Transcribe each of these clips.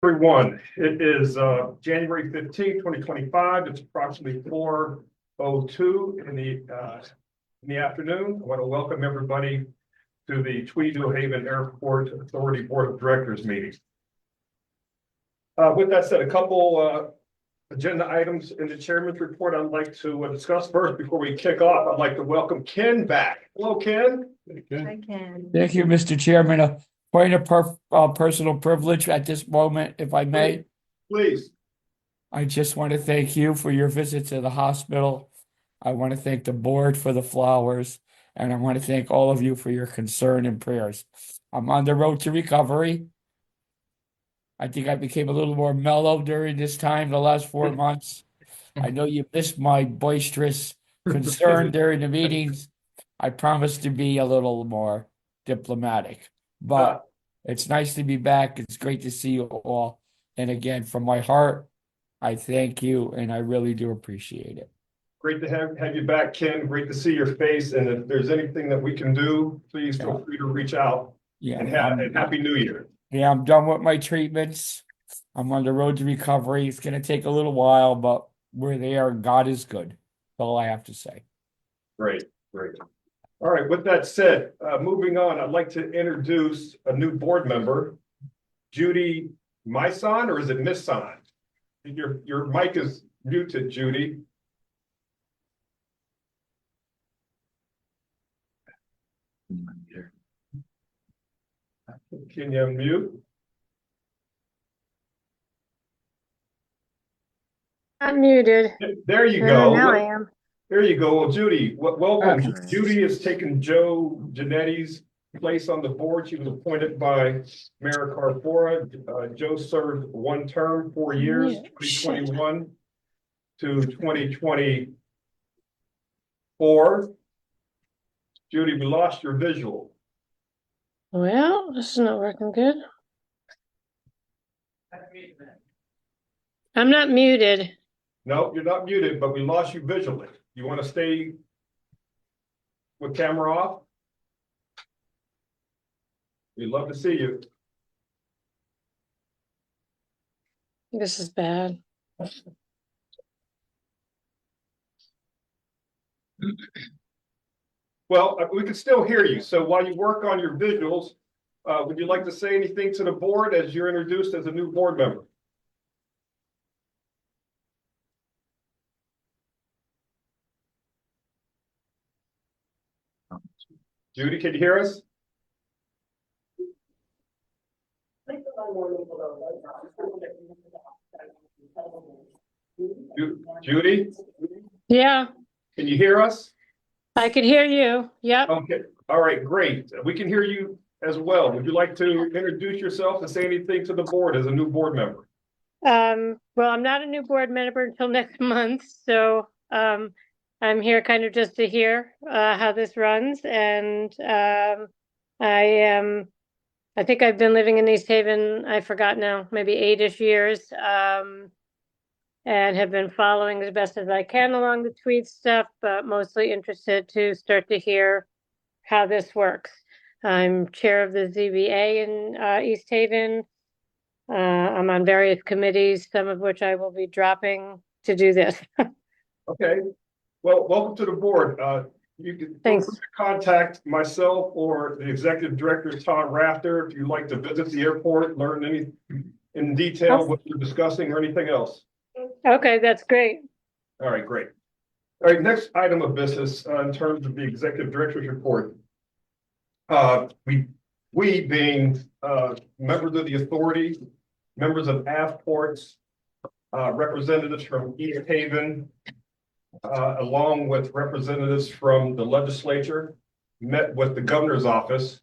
Everyone, it is January 15th, 2025. It's approximately 4:02 in the afternoon. I want to welcome everybody to the Tweedy New Haven Airport Authority Board of Directors meeting. With that said, a couple agenda items in the chairman's report I'd like to discuss. First, before we kick off, I'd like to welcome Ken back. Hello, Ken. Hi, Ken. Thank you, Mr. Chairman. A point of personal privilege at this moment, if I may. Please. I just want to thank you for your visit to the hospital. I want to thank the board for the flowers, and I want to thank all of you for your concern and prayers. I'm on the road to recovery. I think I became a little more mellow during this time, the last 4 months. I know you missed my boisterous concern during the meetings. I promise to be a little more diplomatic, but it's nice to be back. It's great to see you all. And again, from my heart, I thank you, and I really do appreciate it. Great to have you back, Ken. Great to see your face. And if there's anything that we can do, please feel free to reach out. Yeah, And Happy New Year. Yeah, I'm done with my treatments. I'm on the road to recovery. It's going to take a little while, but we're there. God is good. That's all I have to say. Great. All right, with that said, moving on, I'd like to introduce a new board member, Judy Myson, or is it Miss Son? Your mic is muted, Judy. Can you unmute? I'm muted. There you go. Now I am. There you go. Well, Judy, welcome. Okay. Judy has taken Joe Genetti's place on the board. She was appointed by Mayor Carfora. Joe served one term, 4 years, 2021 to 2024. Judy, we lost your visual. Well, this is not working good. I'm not muted. No, you're not muted, but we lost you visually. You want to stay with camera off? We'd love to see you. This is bad. Well, we can still hear you. So while you work on your visuals, would you like to say anything to the board as you're introduced as a new board member? Judy, can you hear us? Judy, Yeah, can you hear us? I could hear you. Yep. Okay, all right, great. We can hear you as well. Would you like to introduce yourself and say anything to the board as a new board member? Well, I'm not a new board member until next month, so I'm here kind of just to hear how this runs, and I think I've been living in East Haven, I forgot now, maybe 8-ish years, and have been following as best as I can along the tweet stuff, but mostly interested to start to hear how this works. I'm chair of the ZBA in East Haven. I'm on various committees, some of which I will be dropping to do this. Okay, well, welcome to the board. You can contact myself or the executive director, Tom Rafter, if you'd like to visit the airport, learn any in detail what you're discussing or anything else. Okay, that's great. All right, great. All right, next item of business in terms of the executive director's report. We being members of the authority, members of AFPorts, representatives from East Haven, along with representatives from the legislature, met with the governor's office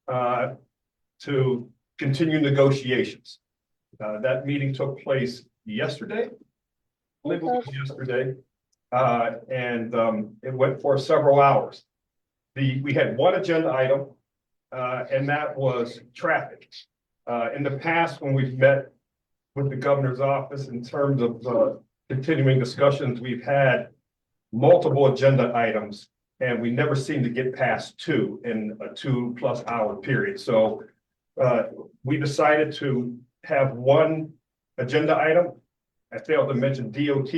to continue negotiations. That meeting took place yesterday. I believe it was yesterday. And it went for several hours. We had one agenda item, and that was traffic. In the past, when we've met with the governor's office in terms of continuing discussions, we've had multiple agenda items, and we never seem to get past two in a 2+ hour period. So we decided to have one agenda item. I failed to mention DOT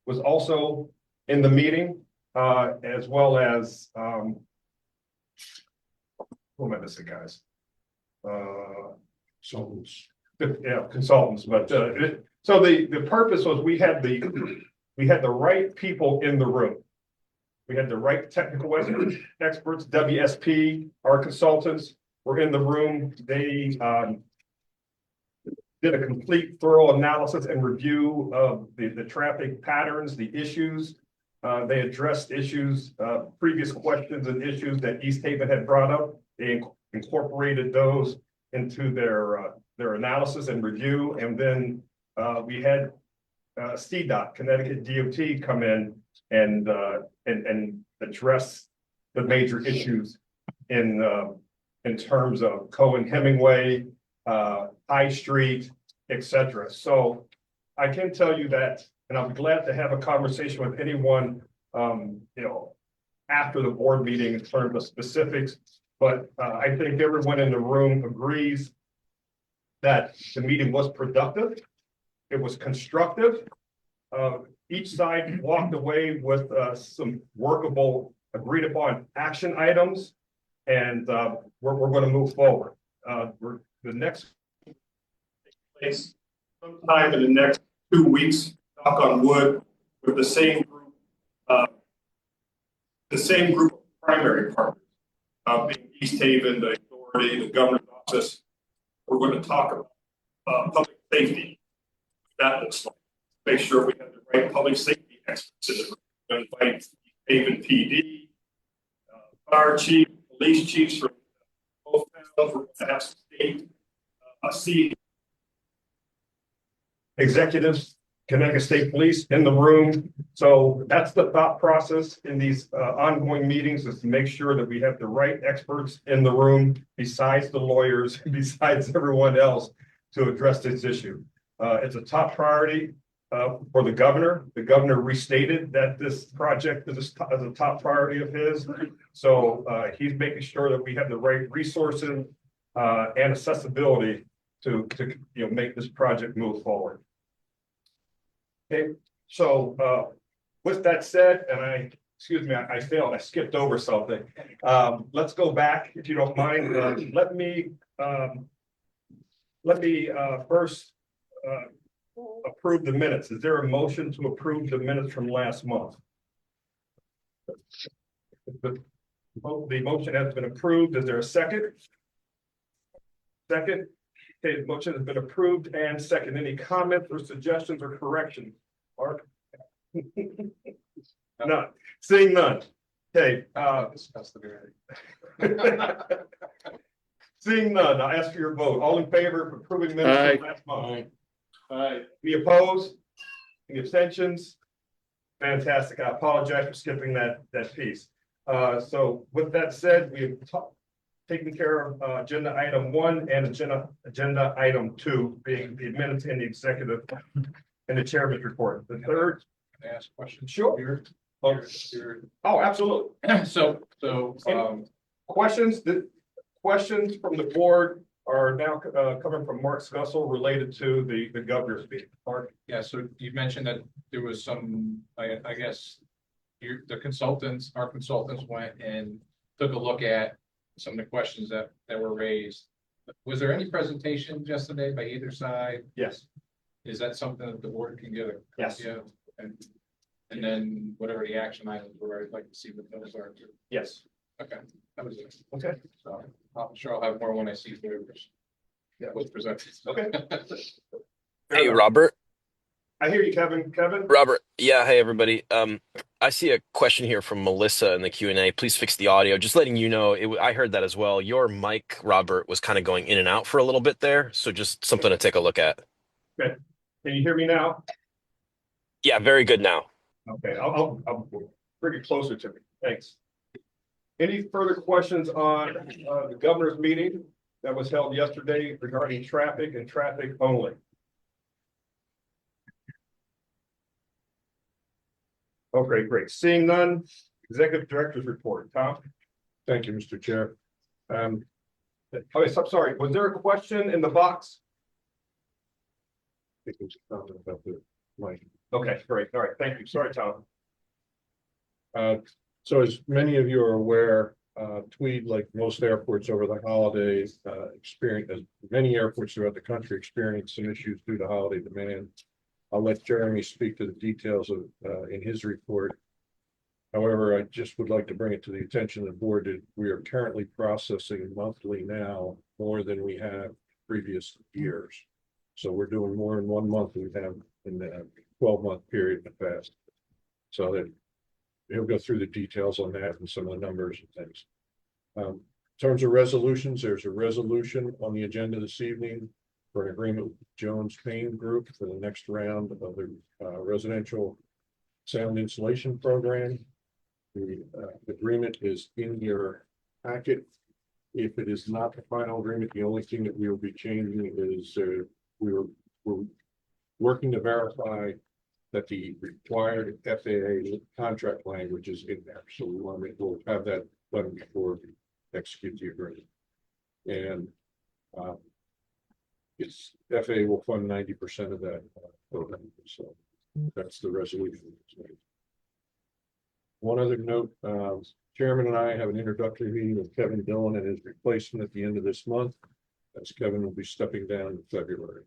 was also in the meeting, as well as, who am I missing, guys? Consultants. Yeah, consultants, but, so the purpose was we had the right people in the room. We had the right technical experts, WSP, our consultants were in the room. They, did a complete thorough analysis and review of the traffic patterns, the issues. They addressed issues, previous questions and issues that East Haven had brought up. They incorporated those into their analysis and review. And then we had CDOT, Connecticut DOT, come in and address the major issues in terms of Cohen Hemingway, High Street, etc. So I can tell you that, and I'm glad to have a conversation with anyone, after the board meeting in terms of specifics. But I think everyone in the room agrees that the meeting was productive. It was constructive. Each side walked away with some workable, agreed upon action items, and we're going to move forward. The next place sometime in the next 2 weeks, knock on wood, with the same group of primary partners, being East Haven, the authority, the governor's office. We're going to talk about public safety. That looks like. Make sure we have the right public safety experts in the room. We're going to invite East Haven PD, fire chief, police chiefs from both towns. We're going to have state executives, Connecticut State Police in the room. So that's the thought process in these ongoing meetings, is to make sure that we have the right experts in the room, besides the lawyers, besides everyone else, to address this issue. It's a top priority for the governor. The governor restated that this project is a top priority of his. So he's making sure that we have the right resources and accessibility to make this project move forward. Okay, so with that said, and excuse me, I failed. I skipped over something. Let's go back, if you don't mind. Let me first approve the minutes. Is there a motion to approve the minutes from last month? The motion has been approved. Is there a second? Second. Okay, the motion has been approved and second. Any comments or suggestions or corrections? Mark? None. Seeing none. Okay. Discuss the Seeing none, I'll ask for your vote. All in favor of approving minutes from last month? Aye. Any opposed? Any abstentions? Fantastic. I apologize for skipping that piece. So with that said, we've taken care of agenda item 1 and agenda item 2, being the minutes and the executive and the chairman's report. The third. Can I ask a question? Sure. Oh, absolutely. So questions from the board are now coming from Mark Scussel related to the governor's meeting. Mark? yeah, so you mentioned that there was some, I guess, our consultants went and took a look at some of the questions that were raised. Was there any presentation yesterday by either side? Yes. Is that something that the board can get? Yes. Yeah. And then whatever the action items were, I'd like to see what those are too. Yes. Okay, that was it. Okay. So I'm sure I'll have more when I see what's presented. Okay. Hey, Robert. I hear you, Kevin. Kevin? Robert. Yeah. Hey, everybody. I see a question here from Melissa in the Q&A. Please fix the audio. Just letting you know, I heard that as well. Your mic, Robert, was kind of going in and out for a little bit there. So just something to take a look at. Okay. Can you hear me now? Yeah, very good now. Okay. I'll bring it closer to me. Thanks. Any further questions on the governor's meeting that was held yesterday regarding traffic and traffic only? Okay, great. Seeing none, executive director's report. Tom? Thank you, Mr. Chair. Okay, so I'm sorry. Was there a question in the box? making some comment about the mic. Okay, great. All right, thank you. Sorry, Tom. So as many of you are aware, Tweed, like most airports over the holidays, as many airports throughout the country experienced some issues due to holiday demand. I'll let Jeremy speak to the details of, in his report. However, I just would like to bring it to the attention of the board that we are currently processing monthly now more than we have previous years. So we're doing more in 1 month than we have in the 12-month period in the past. So that he'll go through the details on that and some of the numbers and things. In terms of resolutions, there's a resolution on the agenda this evening for an agreement with Jones Payne Group for the next round of the residential sound insulation program. The agreement is in your packet. If it is not the final agreement, the only thing that we will be changing is we're working to verify that the required FAA contract language is in there. So we'll have that done before we execute the agreement. And it's FAA will fund 90% of that program. So that's the resolution. One other note, Chairman and I have an introductory meeting with Kevin Dillon and his replacement at the end of this month, as Kevin will be stepping down in February.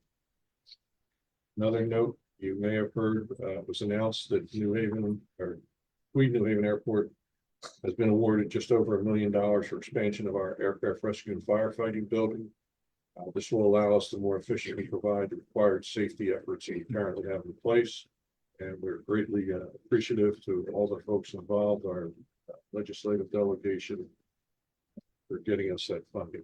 Another note, you may have heard, it was announced that New Haven or Tweed New Haven Airport has been awarded just over $1 million for expansion of our aircraft rescue and firefighting building. This will allow us to more efficiently provide the required safety efforts we currently have in place. And we're greatly appreciative to all the folks involved, our legislative delegation, for getting us that funding.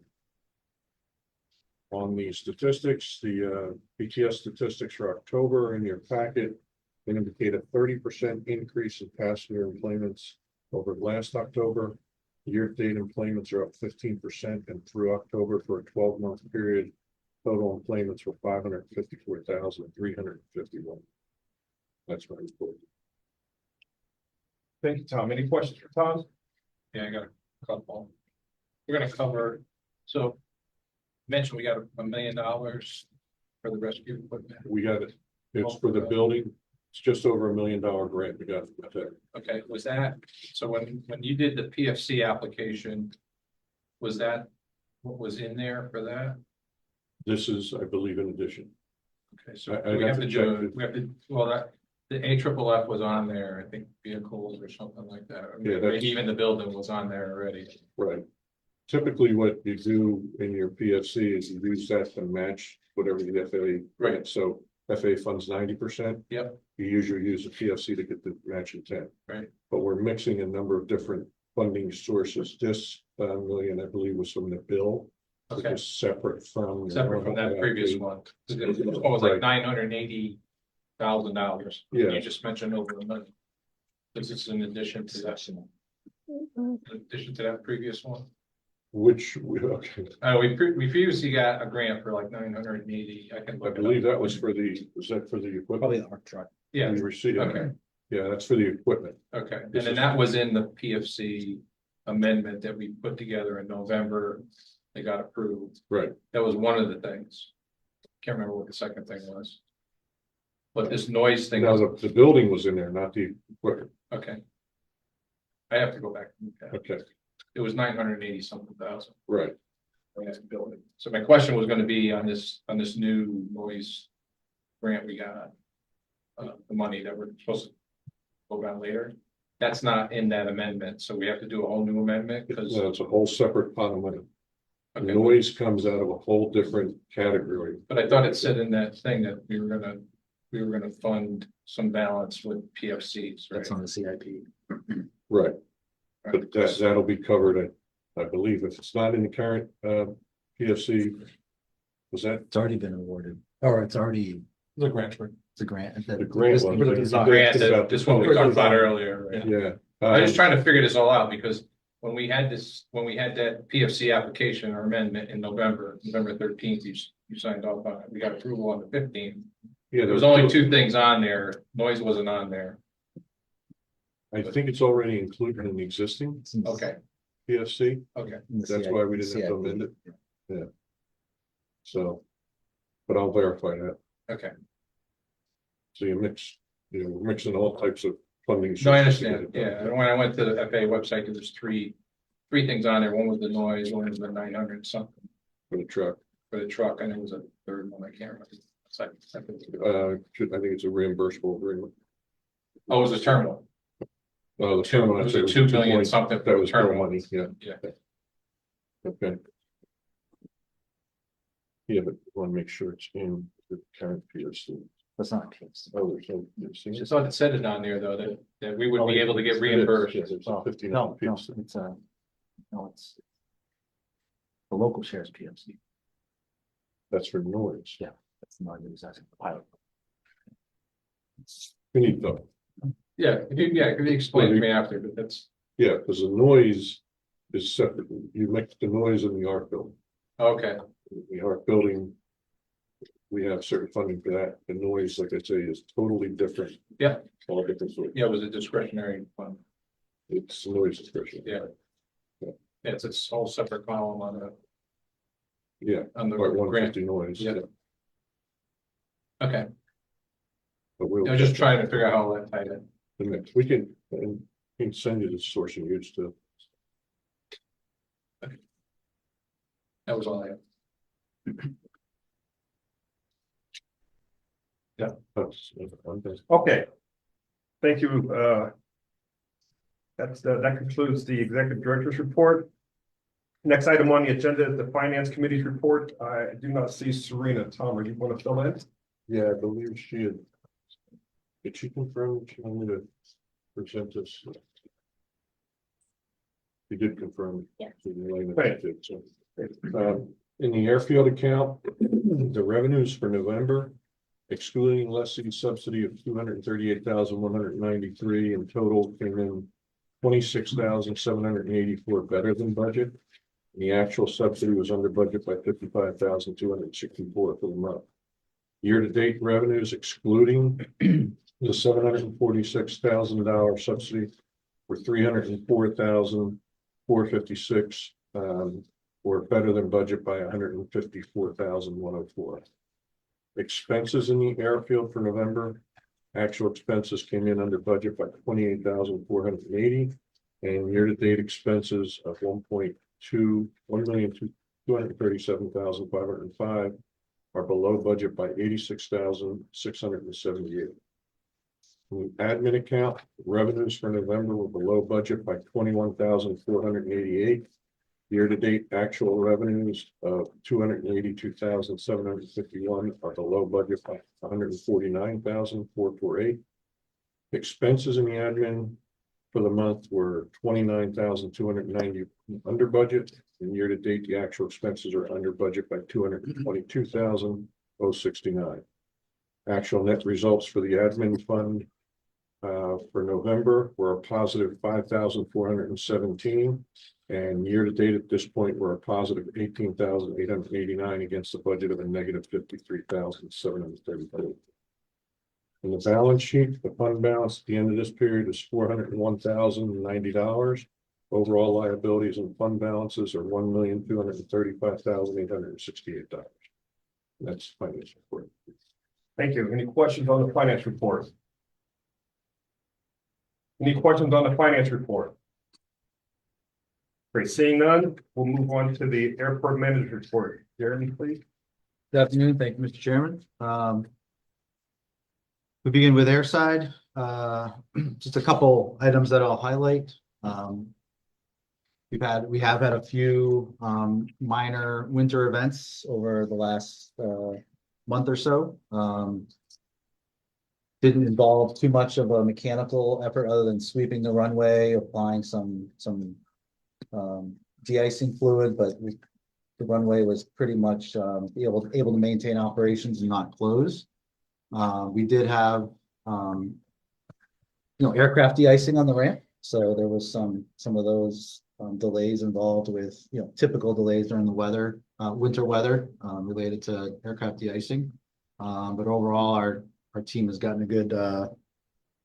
On the statistics, the PTS statistics for October are in your packet. They indicate a 30% increase in passenger employments over last October. Year-to-date employments are up 15%, and through October for a 12-month period, total employments were 554,351. That's my report. Thank you, Tom. Any questions for Tom? Yeah, I got a couple. We're gonna cover, so mentioned we got $1 million for the rescue equipment. We got it. It's for the building. It's just over $1 million grant we got from there. Okay, was that, so when you did the PFC application, was that what was in there for that? This is, I believe, in addition. Okay, so I'd we have to check do, it. we have to, well, that, the AFFF was on there, I think vehicles or something like that. Or Yeah, that's- maybe even the building was on there already. Right. Typically, what you do in your PFC is you use that to match whatever the FAA grant. So FAA funds 90%. Yep. You usually use the PFC to get the matching 10. Right. But we're mixing a number of different funding sources. This million, I believe, was from the bill. Which Okay, is separate from. separate from that previous one. It was like $980,000. Yeah. You just mentioned over $1 million. This is in addition to that, in addition to that previous one. Okay. We previously got a grant for like 980. I can I look it believe up. that was for the, was that for the equipment? Probably the ARC truck. Yeah, We received. okay. Yeah, that's for the equipment. Okay, and This then is- that was in the PFC amendment that we put together in November. They got approved. Right. That was one of the things. Can't remember what the second thing was. But this noise thing, Now, the building was in there, not the equipment. okay. I have to go back. and look at it. Okay, It was 980 something thousand. right. Building. So my question was gonna be on this new noise grant we got. The money that we're supposed to go down later. That's not in that amendment, so we have to do a whole new amendment because. No, it's a whole separate pot of money. Okay, Noise comes out of a whole different category. but I thought it said in that thing that we were gonna fund some balance with PFCs, right? That's on the CIP. Right. But that'll be covered, I believe, if it's not in the current PFC. Was that It's already been awarded, or it's already, The grant. it's a grant. the grant? This- one? for the design. Grant, About this the one we funding. talked about earlier, right? Yeah. I was just trying to figure this all out because when we had that PFC application or amendment in November 13th, you signed off on it. We got approval on the 15th. Yeah, There was only two things on there. Noise wasn't on there. I think it's already included in the existing It's in the- Okay, PFC. okay. in the That's CIP. why we didn't have to amend it. So, but I'll verify that. Okay, So you mix, we're mixing all types of funding. No, I sources understand, together. yeah, and when I went to the FAA website, there was three things on there, one was the noise, one was the 900 something For the truck, for the truck, and there was a third one, I can't remember. Second. I think it's a reimbursable agreement. Oh, it was a terminal, The terminal, it I'd was say a was 2 million 2 something that for the was real terminal. money, yeah. Yeah. Okay. Yeah, but want to make sure it's in the current POC. That's not POC. Oh, there's no POC. Just thought it said it on there, though, that we would Oh, be able to get It is, reimbursed. yeah, there's a Oh, 59 no, POC. it's no, it's the local shares POC. That's for noise. Yeah. That's not exactly the pilot. We need though. Yeah, if you explain to me after, but that's, Yeah, because the noise is separate. You mix the noise in the art building. okay, The art building. We have certain funding for that. The noise, like I say, is totally different. Yeah. All different sort. yeah, it was a discretionary fund, It's noise discretion. yeah. Yeah, it's its whole separate column Yeah, on the part grant, 150 noise. Yeah. okay, But we'll. I was just trying to figure out how that tied in. The mix. We can send you the source and use to. That was all I had. Okay. Thank you. That concludes the executive director's report. Next item on the agenda is the finance committee's report. I do not see Serena. Tom, do you want to fill in? Yeah, I believe she had. Did she confirm she wanted to present this? She did confirm. Yeah. Right. In the airfield account, the revenues for November, excluding lessee subsidy of 238,193 in total came in 26,784 better than budget. The actual subsidy was under budget by 55,264 for the month. Year-to-date revenues excluding the $746,000 subsidy were 304,456, or better than budget by 154,104. Expenses in the airfield for November, actual expenses came in under budget by 28,480, and year-to-date expenses of 1,237,505 are below budget by 86,678. The admin account revenues for November were below budget by 21,488. Year-to-date actual revenues of 282,751 are below budget by 149,448. Expenses in the admin for the month were 29,290 under budget, and year-to-date the actual expenses are under budget by 222,069. Actual net results for the admin fund for November were a positive 5,417. And year-to-date at this point, we're a positive 18,889 against the budget of a negative 53,732. In the balance sheet, the fund balance at the end of this period is $401,090. Overall liabilities and fund balances are $1,235,868. That's finance report. Thank you. Any questions on the finance report? Any questions on the finance report? Great, seeing none, we'll move on to the airport manager report. Jeremy, please. Good afternoon. Thank you, Mr. Chairman. We begin with airside. Just a couple items that I'll highlight. We have had a few minor winter events over the last month or so. Didn't involve too much of a mechanical effort other than sweeping the runway, applying some de-icing fluid, but the runway was pretty much able to maintain operations and not close. We did have aircraft de-icing on the ramp, so there was some of those delays involved with typical delays during the winter weather related to aircraft de-icing. But overall, our team has gotten a good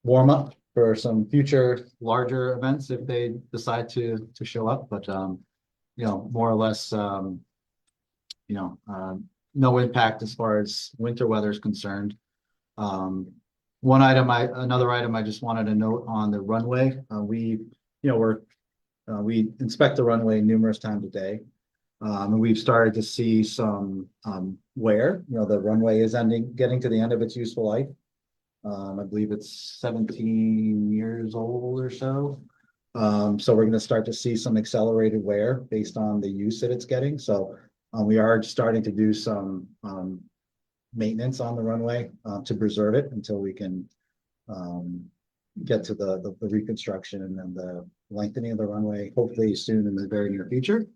warm up for some future larger events if they decide to show up. But more or less, no impact as far as winter weather is concerned. Another item I just wanted to note on the runway, we inspect the runway numerous times a day. And we've started to see some wear, the runway is getting to the end of its useful life. I believe it's 17 years old or so. So we're gonna start to see some accelerated wear based on the use that it's getting. So we are starting to do some maintenance on the runway to preserve it until we can get to the reconstruction and then the lengthening of the runway, hopefully soon in the very near future.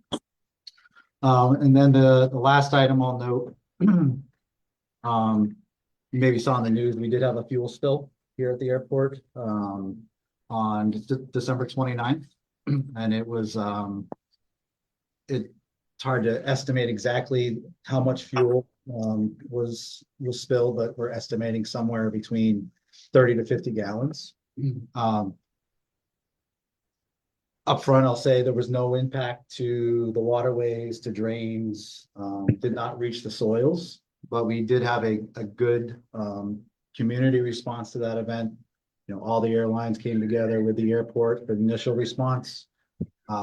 And then the last item I'll note, you maybe saw in the news, we did have a fuel spill here at the airport on December 29th. And it was, it's hard to estimate exactly how much fuel was spilled, but we're estimating somewhere between 30 to 50 gallons. Up front, I'll say there was no impact to the waterways, to drains, did not reach the soils, but we did have a good community response to that event. All the airlines came together with the airport for the initial response.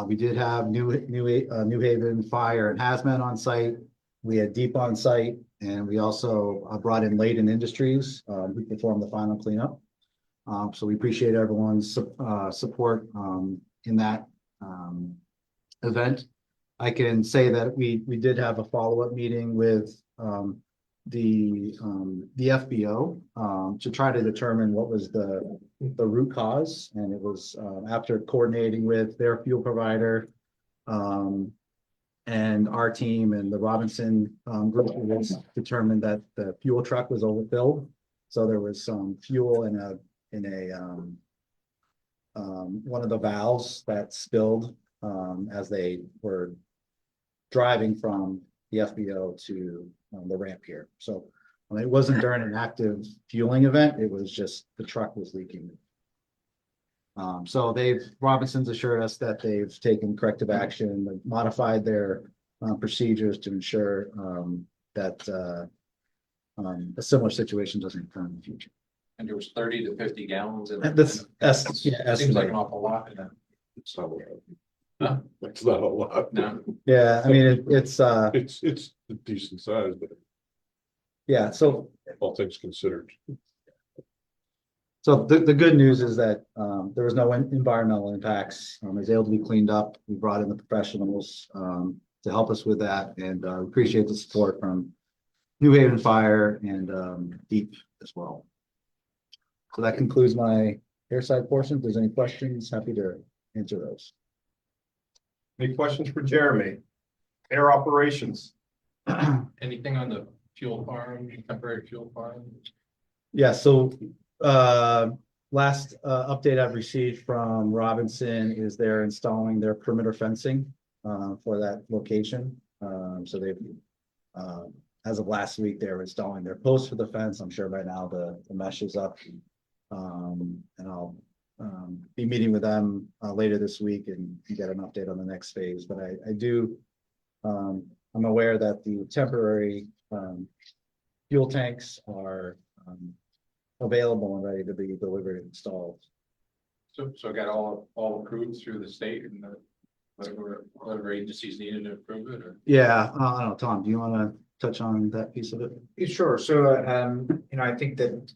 We did have New Haven Fire and Hazmat on site. We had Deep on site, and we also brought in Layden Industries who performed the final cleanup. So we appreciate everyone's support in that event. I can say that we did have a follow-up meeting with the FBO to try to determine what was the root cause, and it was after coordinating with their fuel provider and our team and the Robinson group, it was determined that the fuel truck was overfilled. So there was some fuel in a one of the valves that spilled as they were driving from the FBO to the ramp here. So it wasn't during an active fueling event, it was just the truck was leaking. So Robinson's assured us that they've taken corrective action, they've modified their procedures to ensure that a similar situation doesn't occur in the future. And there was 30 to 50 gallons in That's seems like an awful lot. It's not a lot. Huh? It's not a lot. No. Yeah, I mean, it's It's a decent size, but yeah, so all things considered. So the good news is that there was no environmental impacts. It was able to be cleaned up. We brought in the professionals to help us with that, and appreciate the support from New Haven Fire and Deep as well. So that concludes my airside portion. If there's any questions, happy to answer those. Any questions for Jeremy? Air operations. Anything on the fuel farm, temporary fuel farm? Yeah, so last update I've received from Robinson is they're installing their perimeter fencing for that location. So they've as of last week, they're installing their posts for the fence. I'm sure by now the mesh is up. And I'll be meeting with them later this week and get an update on the next phase. But I do, I'm aware that the temporary fuel tanks are available and ready to be delivered and installed. So I got all approved through the state and whatever agencies needed to approve it, or? Yeah, I don't know, Tom, do you want to touch on that piece of it? Sure. So, I think that,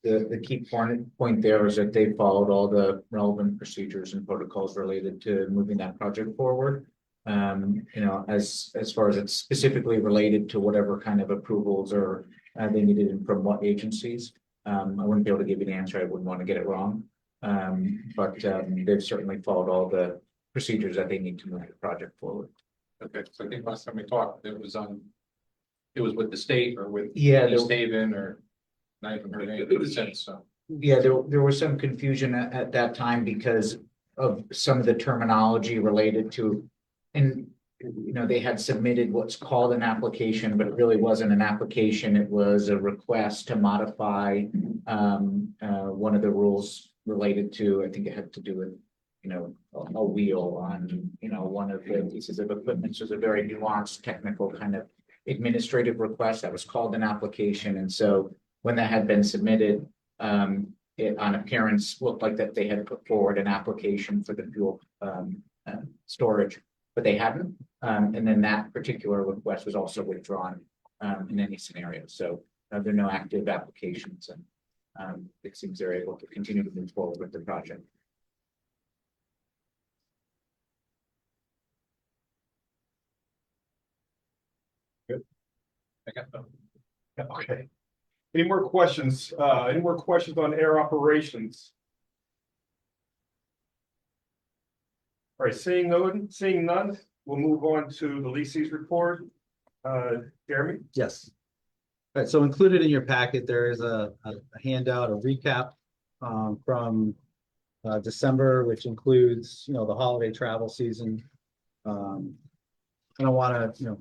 the key point there is that they followed all the relevant procedures and protocols related to moving that project forward. As far as it's specifically related to whatever kind of approvals or they needed and from what agencies. I wouldn't be able to give you the answer. I wouldn't want to get it wrong. But they've certainly followed all the procedures that they need to move the project forward. Okay, so I think last time we talked, it was with the state or with Yeah, East Haven, or not even heard anything since, so. Yeah, there was some confusion at that time because of some of the terminology related to, and they had submitted what's called an application, but it really wasn't an application. It was a request to modify one of the rules related to, I think it had to do with, a wheel on, one of the pieces of equipment. So it's a very nuanced, technical kind of administrative request that was called an application. And so when that had been submitted, It on appearance looked like that they had put forward an application for the fuel storage, but they hadn't. And then that particular request was also withdrawn in any scenario. So there are no active applications, and it seems they're able to continue to move forward with the project. I got them. Okay. Any more questions? Any more questions on air operations? All right, seeing none, we'll move on to the leases report. Jeremy? Yes. All right, so included in your packet, there is a handout, a recap from December, which includes, you know, the holiday travel season. I don't want to,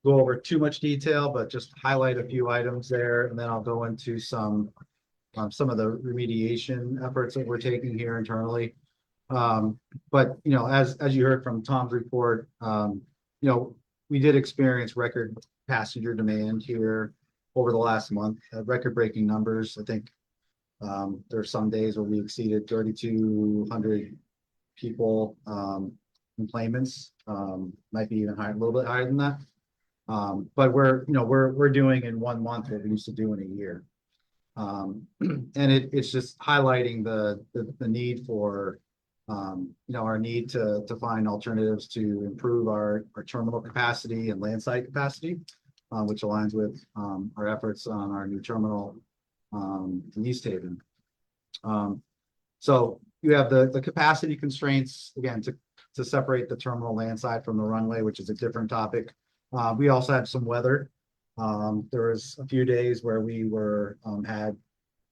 go over too much detail, but just highlight a few items there, and then I'll go into some of the remediation efforts that we're taking here internally. But as you heard from Tom's report, we did experience record passenger demand here over the last month, record-breaking numbers. I think there are some days where we exceeded 3,200 people enplanements, might be even higher, a little bit higher than that. But we're doing in 1 month what we used to do in a year. And it's just highlighting the need for our need to find alternatives to improve our terminal capacity and landside capacity, which aligns with our efforts on our new terminal in East Haven. So you have the capacity constraints, again, to separate the terminal landside from the runway, which is a different topic. We also had some weather. There was a few days where we had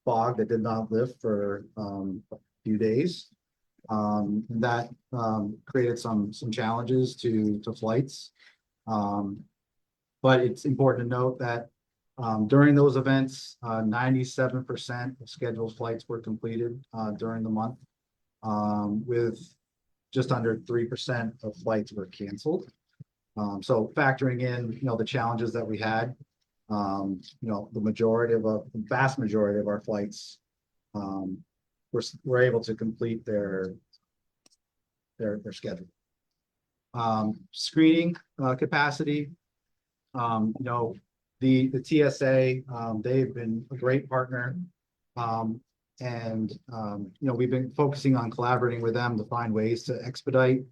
fog that did not lift for a few days. That created some challenges to flights. But it's important to note that during those events, 97% of scheduled flights were completed during the month, with just under 3% of flights were canceled. So factoring in, the challenges that we had, the vast majority of our flights were able to complete their schedule. Screening capacity, the TSA, they've been a great partner. And we've been focusing on collaborating with them to find ways to expedite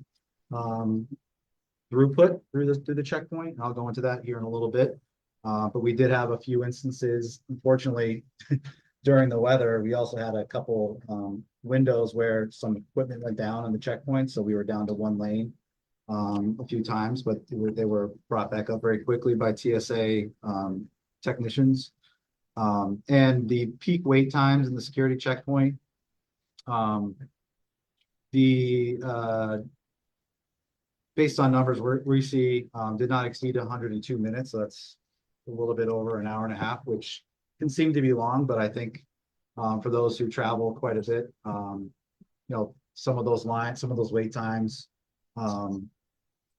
throughput through the checkpoint. I'll go into that here in a little bit. But we did have a few instances, unfortunately, during the weather. We also had a couple windows where some equipment went down on the checkpoint, so we were down to 1 lane a few times, but they were brought back up very quickly by TSA technicians. And the peak wait times in the security checkpoint, based on numbers we see, did not exceed 102 minutes. So that's a little bit over an hour and a half, which can seem to be long, but I think for those who travel quite a bit, some of those wait times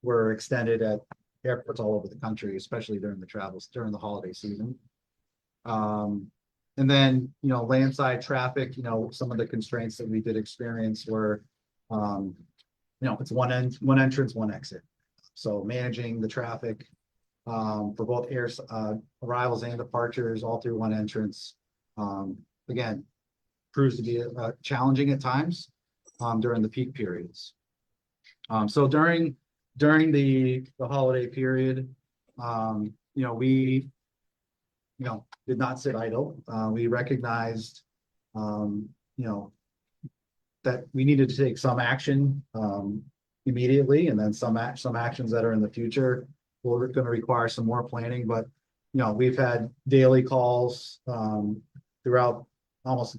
were extended at airports all over the country, especially during the holiday season. And then, landside traffic, some of the constraints that we did experience were, it's one entrance, one exit. So managing the traffic for both arrivals and departures all through one entrance, again, proves to be challenging at times during the peak periods. So during the holiday period, we did not sit idle. We recognized, that we needed to take some action immediately, and then some actions that are in the future we're going to require some more planning. But we've had daily calls throughout almost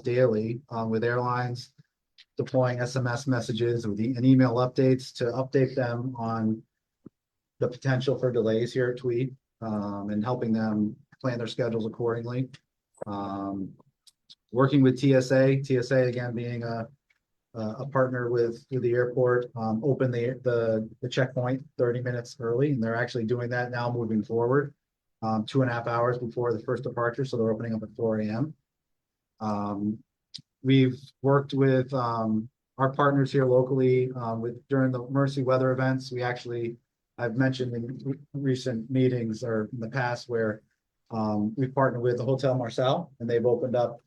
daily with airlines, deploying SMS messages and email updates to update them on the potential for delays here at Tweed, and helping them plan their schedules accordingly. Working with TSA again being a partner with the airport, opened the checkpoint 30 minutes early, and they're actually doing that now moving forward. 2.5 hours before the first departure, so they're opening up at 4 a.m. We've worked with our partners here locally during the Mercy weather events. I've mentioned in recent meetings or in the past where we've partnered with the Hotel Marcel, and they've opened up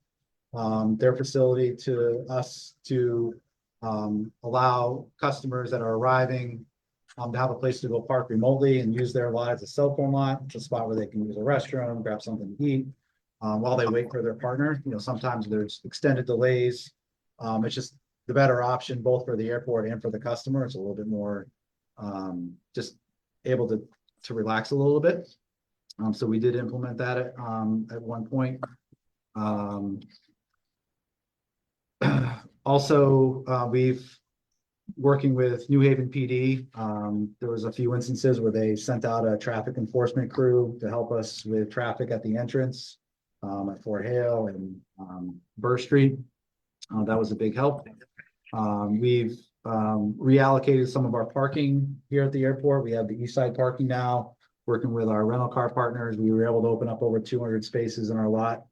their facility to us to allow customers that are arriving to have a place to go park remotely and use their lot as a cell phone lot. It's a spot where they can use a restroom, grab something to eat while they wait for their partner. Sometimes there's extended delays. It's just the better option both for the airport and for the customer. It's a little bit more just able to relax a little bit. So we did implement that at one point. Also, we've working with New Haven PD. There was a few instances where they sent out a traffic enforcement crew to help us with traffic at the entrance at Fort Hale and Burr Street. That was a big help. We've reallocated some of our parking here at the airport. We have the east side parking now. Working with our rental car partners, we were able to open up over 200 spaces in our lot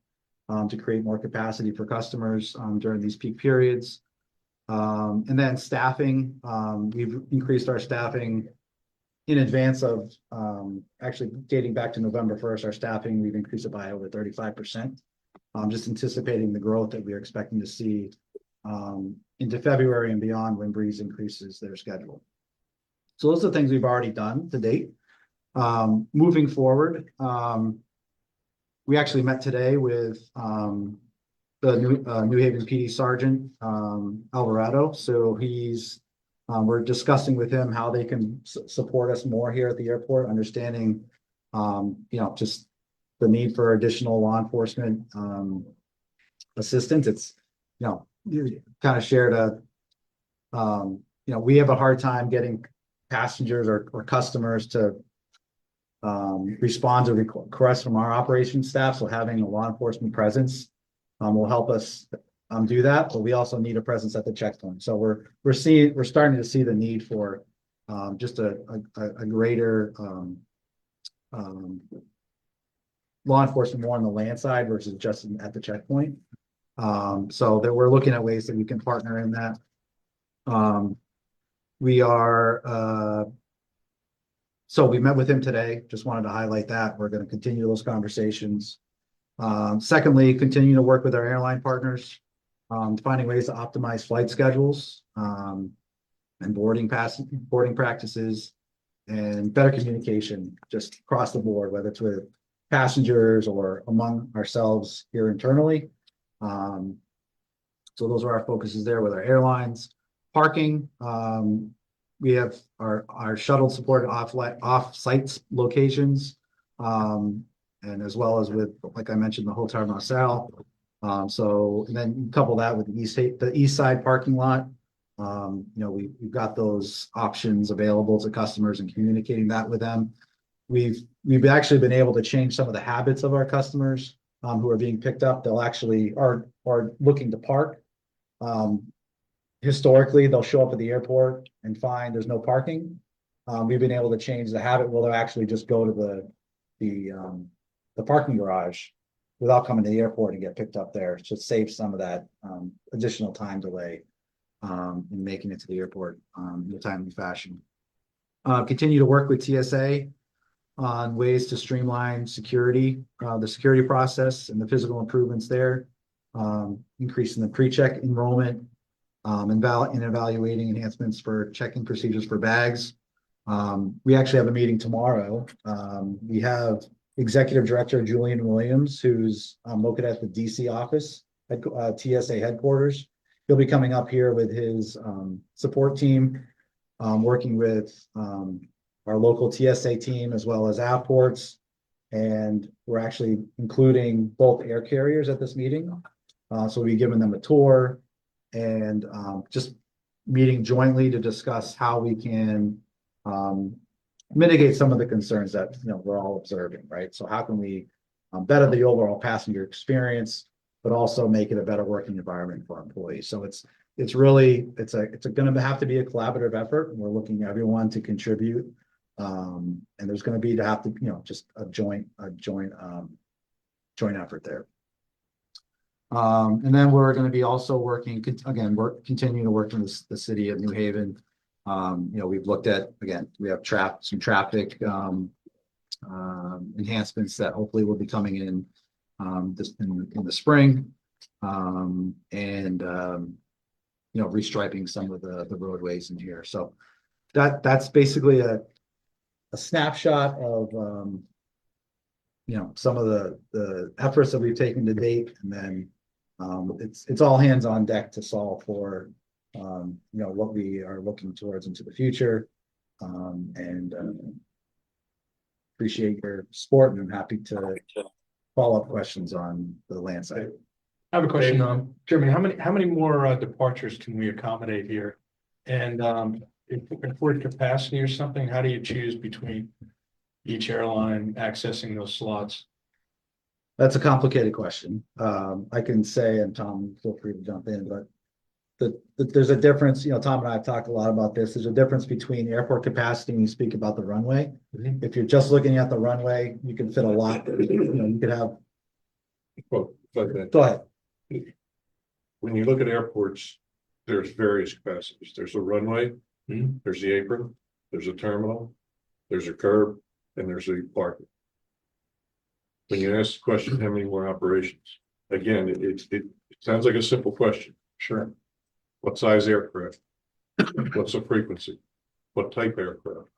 to create more capacity for customers during these peak periods. And then staffing, we've increased our staffing in advance of actually dating back to November 1st, our staffing, we've increased it by over 35%. Just anticipating the growth that we're expecting to see into February and beyond when Breeze increases their schedule. So those are the things we've already done to date. Moving forward, we actually met today with the New Haven PD Sergeant Alvarado. So we're discussing with him how they can support us more here at the airport, understanding just the need for additional law enforcement assistance. It's you kind of shared we have a hard time getting passengers or customers to respond to requests from our operations staff. So having a law enforcement presence will help us do that, but we also need a presence at the checkpoint. So we're starting to see the need for just a greater law enforcement more on the land side versus just at the checkpoint. So that we're looking at ways that we can partner in that. So we met with him today. Just wanted to highlight that. We're going to continue those conversations. Secondly, continue to work with our airline partners, finding ways to optimize flight schedules and boarding practices and better communication just across the board, whether it's with passengers or among ourselves here internally. So those are our focuses there with our airlines. Parking, we have our shuttle supported off-site locations, and as well as with, like I mentioned, the Hotel Marcel. And then couple that with the east side parking lot. We've got those options available to customers and communicating that with them. We've actually been able to change some of the habits of our customers who are being picked up. They'll actually are looking to park. Historically, they'll show up at the airport and find there's no parking. We've been able to change the habit where they'll actually just go to the parking garage without coming to the airport and get picked up there. So save some of that additional time delay in making it to the airport in a timely fashion. Continue to work with TSA on ways to streamline the security process and the physical improvements there, increasing the pre-check enrollment and evaluating enhancements for checking procedures for bags. We actually have a meeting tomorrow. We have Executive Director Julian Williams, who's located at the DC office at TSA headquarters. He'll be coming up here with his support team, working with our local TSA team as well as airports. And we're actually including both air carriers at this meeting. So we'll be giving them a tour and just meeting jointly to discuss how we can mitigate some of the concerns that we're all observing, right? So how can we better the overall passenger experience, but also make it a better working environment for our employees? So it's going to have to be a collaborative effort. We're looking at everyone to contribute And there's gonna be to have to, just a joint effort there. And then we're gonna be also working, again, we're continuing to work in the city of New Haven. We've looked at, again, we have some traffic enhancements that hopefully will be coming in in the spring. Restriping some of the roadways in here. So that's basically a snapshot of some of the efforts that we've taken to date, and then it's all hands on deck to solve for what we are looking towards into the future. Appreciate your support, and I'm happy to follow up questions on the land side. I have a question, Jeremy, how many more departures can we accommodate here? And if for capacity or something, how do you choose between each airline accessing those slots? That's a complicated question. I can say, and Tom, feel free to jump in, but there's a difference, Tom and I have talked a lot about this. There's a difference between airport capacity when you speak about the runway. Mhm. If you're just looking at the runway, you can fit a lot, you could have, Well, but go ahead. when you look at airports, there's various capacities. There's a runway, Mhm. there's the apron, there's a terminal, there's a curb, and there's a parking. When you ask the question, how many more operations? Again, it sounds like a simple question. Sure. What size aircraft? What's the frequency? What type aircraft?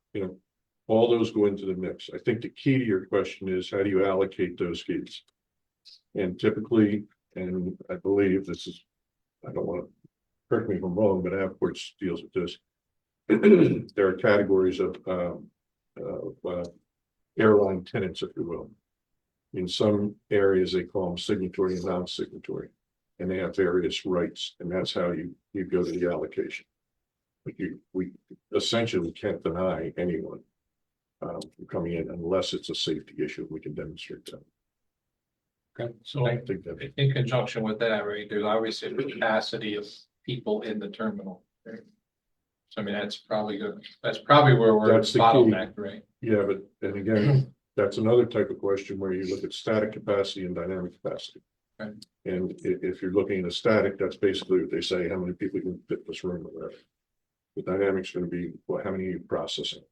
All those go into the mix. I think the key to your question is, how do you allocate those seats? And typically, and I believe this is, I don't want to, correct me if I'm wrong, but Avports deals with this. There are categories of airline tenants, if you will. In some areas, they call them signatory and non-signatory, and they have various rights, and that's how you go to the allocation. But we essentially can't deny anyone from coming in unless it's a safety issue. We can demonstrate that. Okay, so I think that in conjunction with that, right, there's obviously the capacity of people in the terminal. Right? So I mean, that's probably where we're That's the key. bottlenecked, right? Yeah, but and again, that's another type of question where you look at static capacity and dynamic capacity. Okay. And if you're looking at a static, that's basically what they say, how many people can fit this room or whatever. The dynamic's going to be, well, how many are you processing?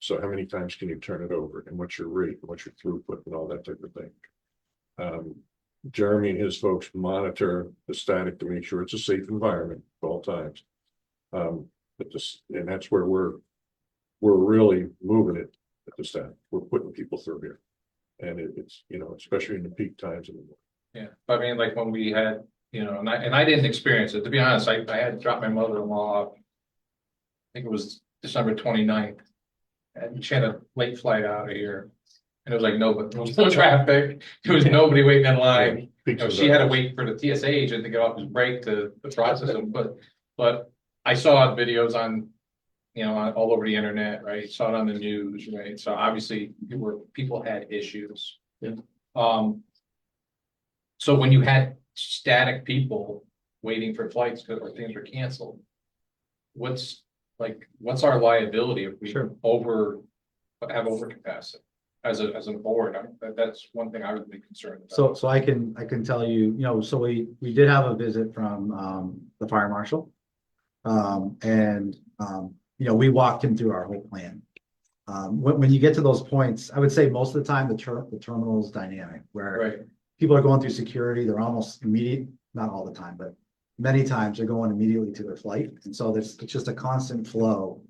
So how many times can you turn it over, and what's your rate, and what's your throughput, and all that type of thing. Jeremy and his folks monitor the static to make sure it's a safe environment at all times. And that's where we're really moving it at the static. We're putting people through here. And it's, especially in the peak times in the morning. Yeah, but I mean, like when we had, and I didn't experience it, to be honest, I had to drop my mother-in-law off. I think it was December 29th. And she had a late flight out of here. And it was like, there was no traffic. There was nobody waiting in line. She had to wait for the TSA agent to get off his break to process them. But I saw videos on, all over the internet, right? Saw it on the news, right? So obviously people had issues. Yeah. So when you had static people waiting for flights or things were canceled, what's our liability if we have overcapacity as a board? That's one thing I would be concerned about. So I can tell you, so we did have a visit from the fire marshal. We walked him through our whole plan. When you get to those points, I would say most of the time the terminal is dynamic, where Right. people are going through security, they're almost immediate, not all the time, but many times they're going immediately to their flight. And so it's just a constant flow.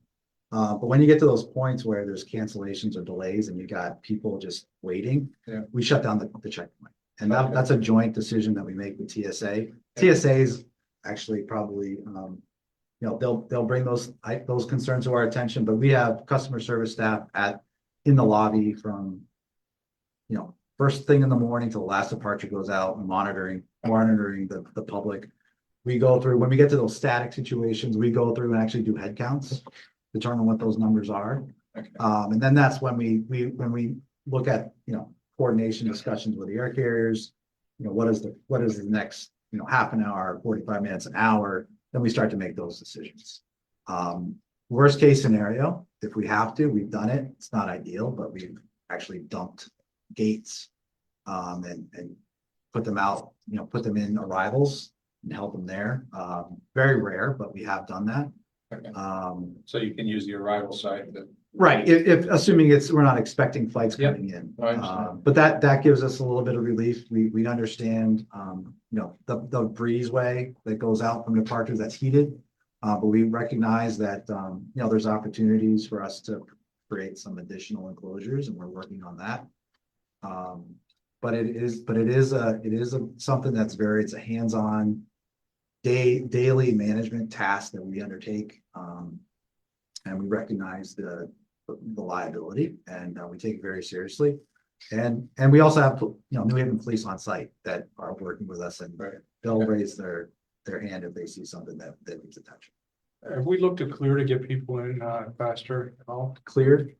But when you get to those points where there's cancellations or delays and you got people just waiting, Yeah. we shut down the checkpoint. And Okay. that's a joint decision that we make with TSA. TSA's actually probably, they'll bring those concerns to our attention, but we have customer service staff in the lobby from, first thing in the morning till the last departure goes out, and monitoring the public. We go through, when we get to those static situations, we go through and actually do head counts, determine what those numbers are. Okay. And then that's when we look at, coordination discussions with the air carriers, what is the next, half an hour, 45 minutes, an hour, then we start to make those decisions. Worst case scenario, if we have to, we've done it. It's not ideal, but we've actually dumped gates. And put them out, put them in arrivals and help them there. Very rare, but we have done that. Okay. So you can use the arrival site that. Right, if assuming we're not expecting flights Yep. coming in. I understand. But that gives us a little bit of relief. We understand, the breezeway that goes out from departures that's heated. But we recognize that, there's opportunities for us to create some additional enclosures, and we're working on that. But it is something that's it's a hands-on daily management task that we undertake. And we recognize the liability, and we take it very seriously. And we also have, New Haven Police on site that are working with us, and they'll raise their hand if they see something that needs attention. Have we looked to clear to get people in faster at all? Cleared,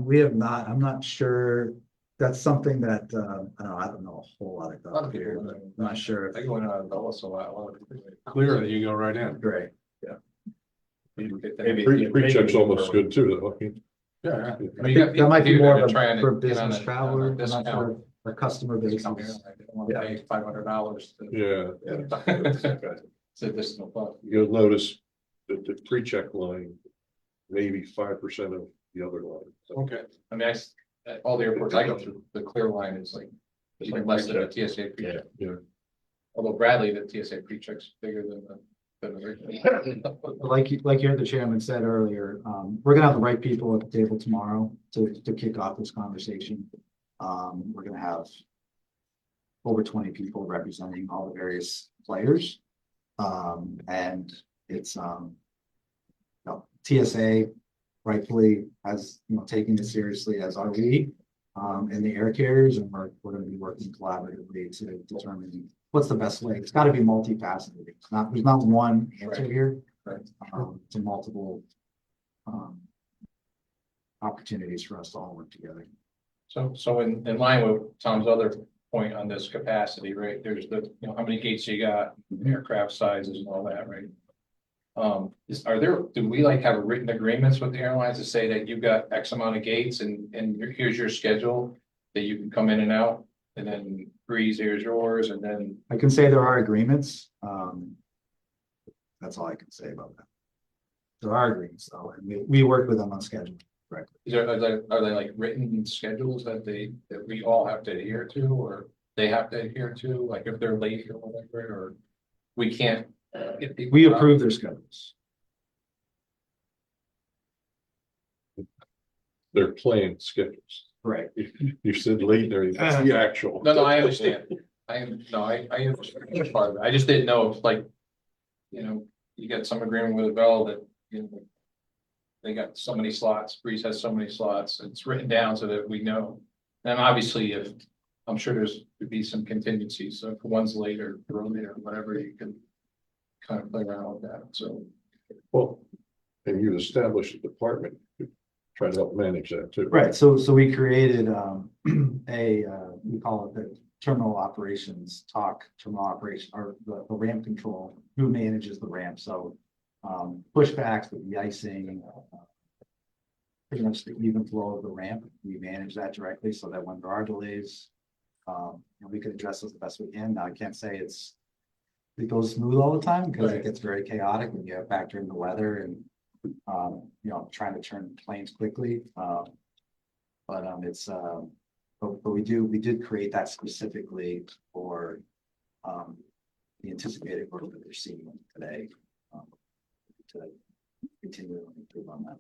we have not, I'm not sure. That's something that, I don't know a whole lot A lot of about people, here, but I'm not sure. They go in on Dulles a lot. A lot of people. Clear that you go right in. Great. Maybe- Pre-check's almost good too, though. I mean, Yeah. I mean, I you think got that might be people more that are of trying a to for get on business a- traveler, on a I'm not discount. sure, our customer base Come here, is. like, they don't want to pay $500 to. yeah, It's additional cost. you'll notice that the pre-check line, maybe 5% of the other line. So, Okay, I mean, at all the airports I go through, the clear line is like, it's like less than a TSA pre-check. yeah. Although Bradley, the TSA pre-check's bigger than the regular. Like you heard the chairman said earlier, we're gonna have the right people at the table tomorrow to kick off this conversation. We're gonna have over 20 people representing all the various players. And it's, TSA rightfully has, taken it seriously, as are we, and the air carriers, and we're gonna be working collaboratively to determine what's the best way. It's gotta be multifaceted. There's not one answer Right. here. Right. To multiple, opportunities for us to all work together. So in line with Tom's other point on this capacity, right, there's how many gates you got, aircraft sizes and all that, right? Do we have written agreements with the airlines to say that you've got X amount of gates and here's your schedule that you can come in and out, and then Breeze, here's yours, and then, I can say there are agreements. That's all I can say about that. There are agreements, though, and we work with them on schedule. are they like written schedules that we all have to adhere to, or they have to adhere to, like if they're late or whatever, or we can't? We approve their schedules. They're planned schedules. Right. If you said late there, it's the actual. No, I understand. I understand that part of it. I just didn't know if you got some agreement with Bell that, they got so many slots, Breeze has so many slots, it's written down so that we know. And obviously I'm sure could be some contingencies, so if one's late or early or whatever, you can kind of play around with that, so. Well, and you established a department to try to help manage that too. Right, so we created we call it the terminal operation, or the ramp control, who manages the ramp, so pushbacks with the icing, pretty much the even flow of the ramp, we manage that directly so that when there are delays, we can address those the best we can. Now, I can't say it goes smooth all the time because Right. it gets very chaotic when you factor in the weather and trying to turn planes quickly. But we did create that specifically for the anticipated growth that they're seeing today. To continue to improve on that.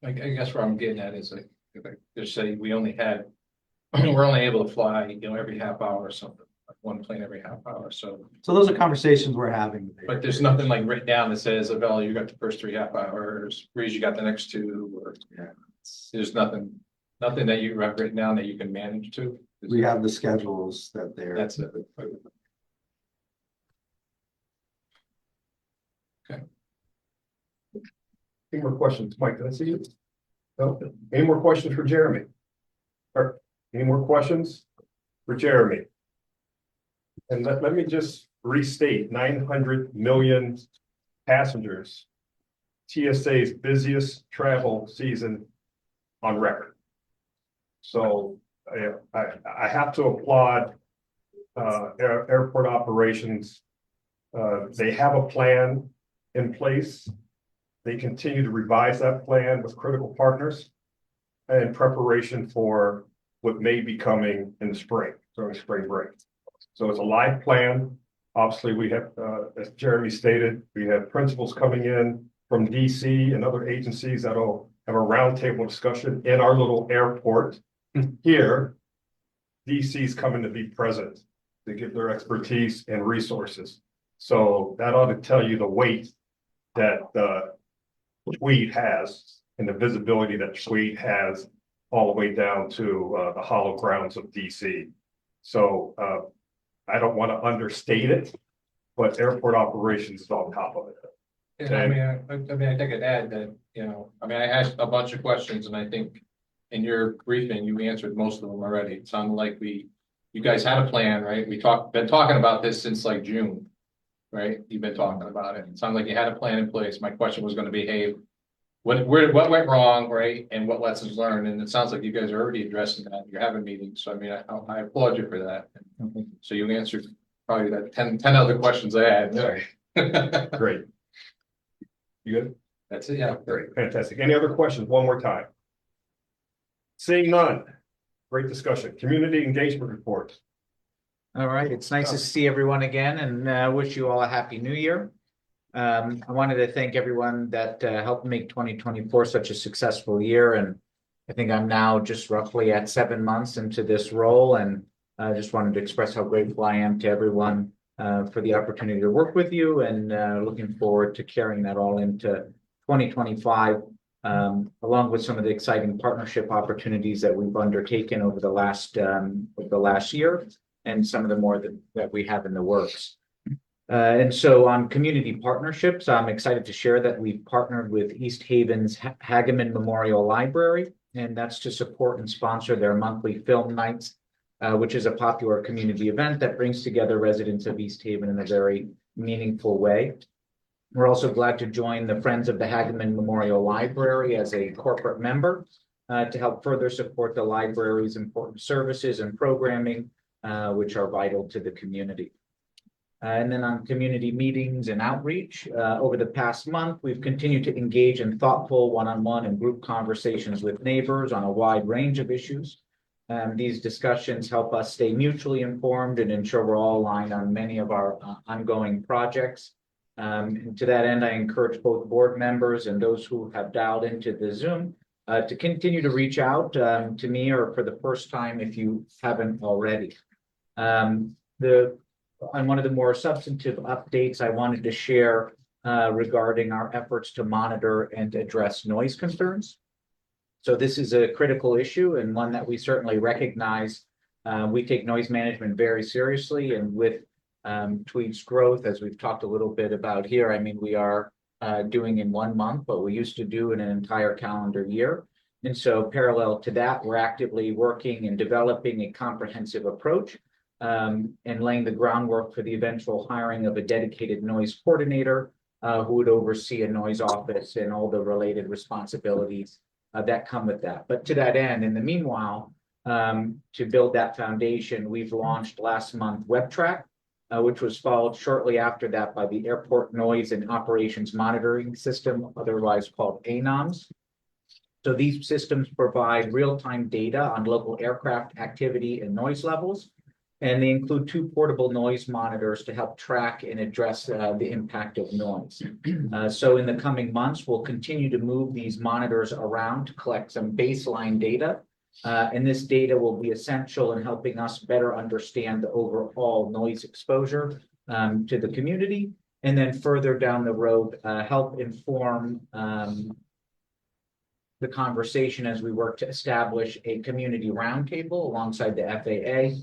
I guess where I'm getting at is if I just say we're only able to fly, every half hour or something, like one plane every half hour, so. So those are conversations we're having. with the But there's nothing written down that says, Avella, you got the first 3 half hours, Breeze, you got the next 2, or Yeah. there's nothing that you have written down that you can manage to. We have the schedules that they're. That's it. Any more questions? Mike, did I see you? No? Any more questions for Jeremy? Or any more questions for Jeremy? And let me just restate, 900 million passengers TSA's busiest travel season on record. So I have to applaud airport operations. They have a plan in place. They continue to revise that plan with critical partners in preparation for what may be coming in the spring, during spring break. So it's a live plan. Obviously, we have, as Jeremy stated, we have principals coming in from DC and other agencies that'll have a roundtable discussion in our little airport here. DC's coming to be present to give their expertise and resources. So that ought to tell you the weight that Tweed has and the visibility that Tweed has all the way down to the hollow grounds of DC. So I don't want to understate it, but airport operations is on top of it. And I mean, I think I'd add that, I asked a bunch of questions and I think in your briefing, you answered most of them already. It sounded like you guys had a plan, right? Been talking about this since like June, right? You've been talking about it. It sounded like you had a plan in place. My question was going to be, hey, what went wrong, right? And what lessons learned? And it sounds like you guys are already addressing that. You're having meetings. So I mean, I applaud you for that. So you answered probably that 10 other questions I had. Sorry. Great. You good? That's it. Yeah. Great, fantastic. Any other questions? One more time. Seeing none. Great discussion. Community engagement report. All right, it's nice to see everyone again and wish you all a happy new year. I wanted to thank everyone that helped make 2024 such a successful year. And I think I'm now just roughly at 7 months into this role. And I just wanted to express how grateful I am to everyone for the opportunity to work with you and looking forward to carrying that all into 2025, along with some of the exciting partnership opportunities that we've undertaken over the last year and some of the more that we have in the works. And so on community partnerships, I'm excited to share that we've partnered with East Haven's Hageman Memorial Library, and that's to support and sponsor their monthly film nights, which is a popular community event that brings together residents of East Haven in a very meaningful way. We're also glad to join the Friends of the Hageman Memorial Library as a corporate member to help further support the library's important services and programming, which are vital to the community. And then on community meetings and outreach, over the past month, we've continued to engage in thoughtful one-on-one and group conversations with neighbors on a wide range of issues. These discussions help us stay mutually informed and ensure we're all aligned on many of our ongoing projects. And to that end, I encourage both board members and those who have dialed into the Zoom to continue to reach out to me or for the first time if you haven't already. On one of the more substantive updates I wanted to share regarding our efforts to monitor and address noise concerns. So this is a critical issue and one that we certainly recognize. We take noise management very seriously, and with Tweed's growth, as we've talked a little bit about here, I mean, we are doing in 1 month what we used to do in an entire calendar year. And so parallel to that, we're actively working and developing a comprehensive approach and laying the groundwork for the eventual hiring of a dedicated noise coordinator who would oversee a noise office and all the related responsibilities that come with that. But to that end, in the meanwhile, to build that foundation, we've launched last month WebTrack, which was followed shortly after that by the Airport Noise and Operations Monitoring System, otherwise called ANOMS. So these systems provide real-time data on local aircraft activity and noise levels, and they include 2 portable noise monitors to help track and address the impact of noise. So in the coming months, we'll continue to move these monitors around to collect some baseline data. And this data will be essential in helping us better understand the overall noise exposure to the community. And then further down the road, help inform the conversation as we work to establish a community roundtable alongside the FAA.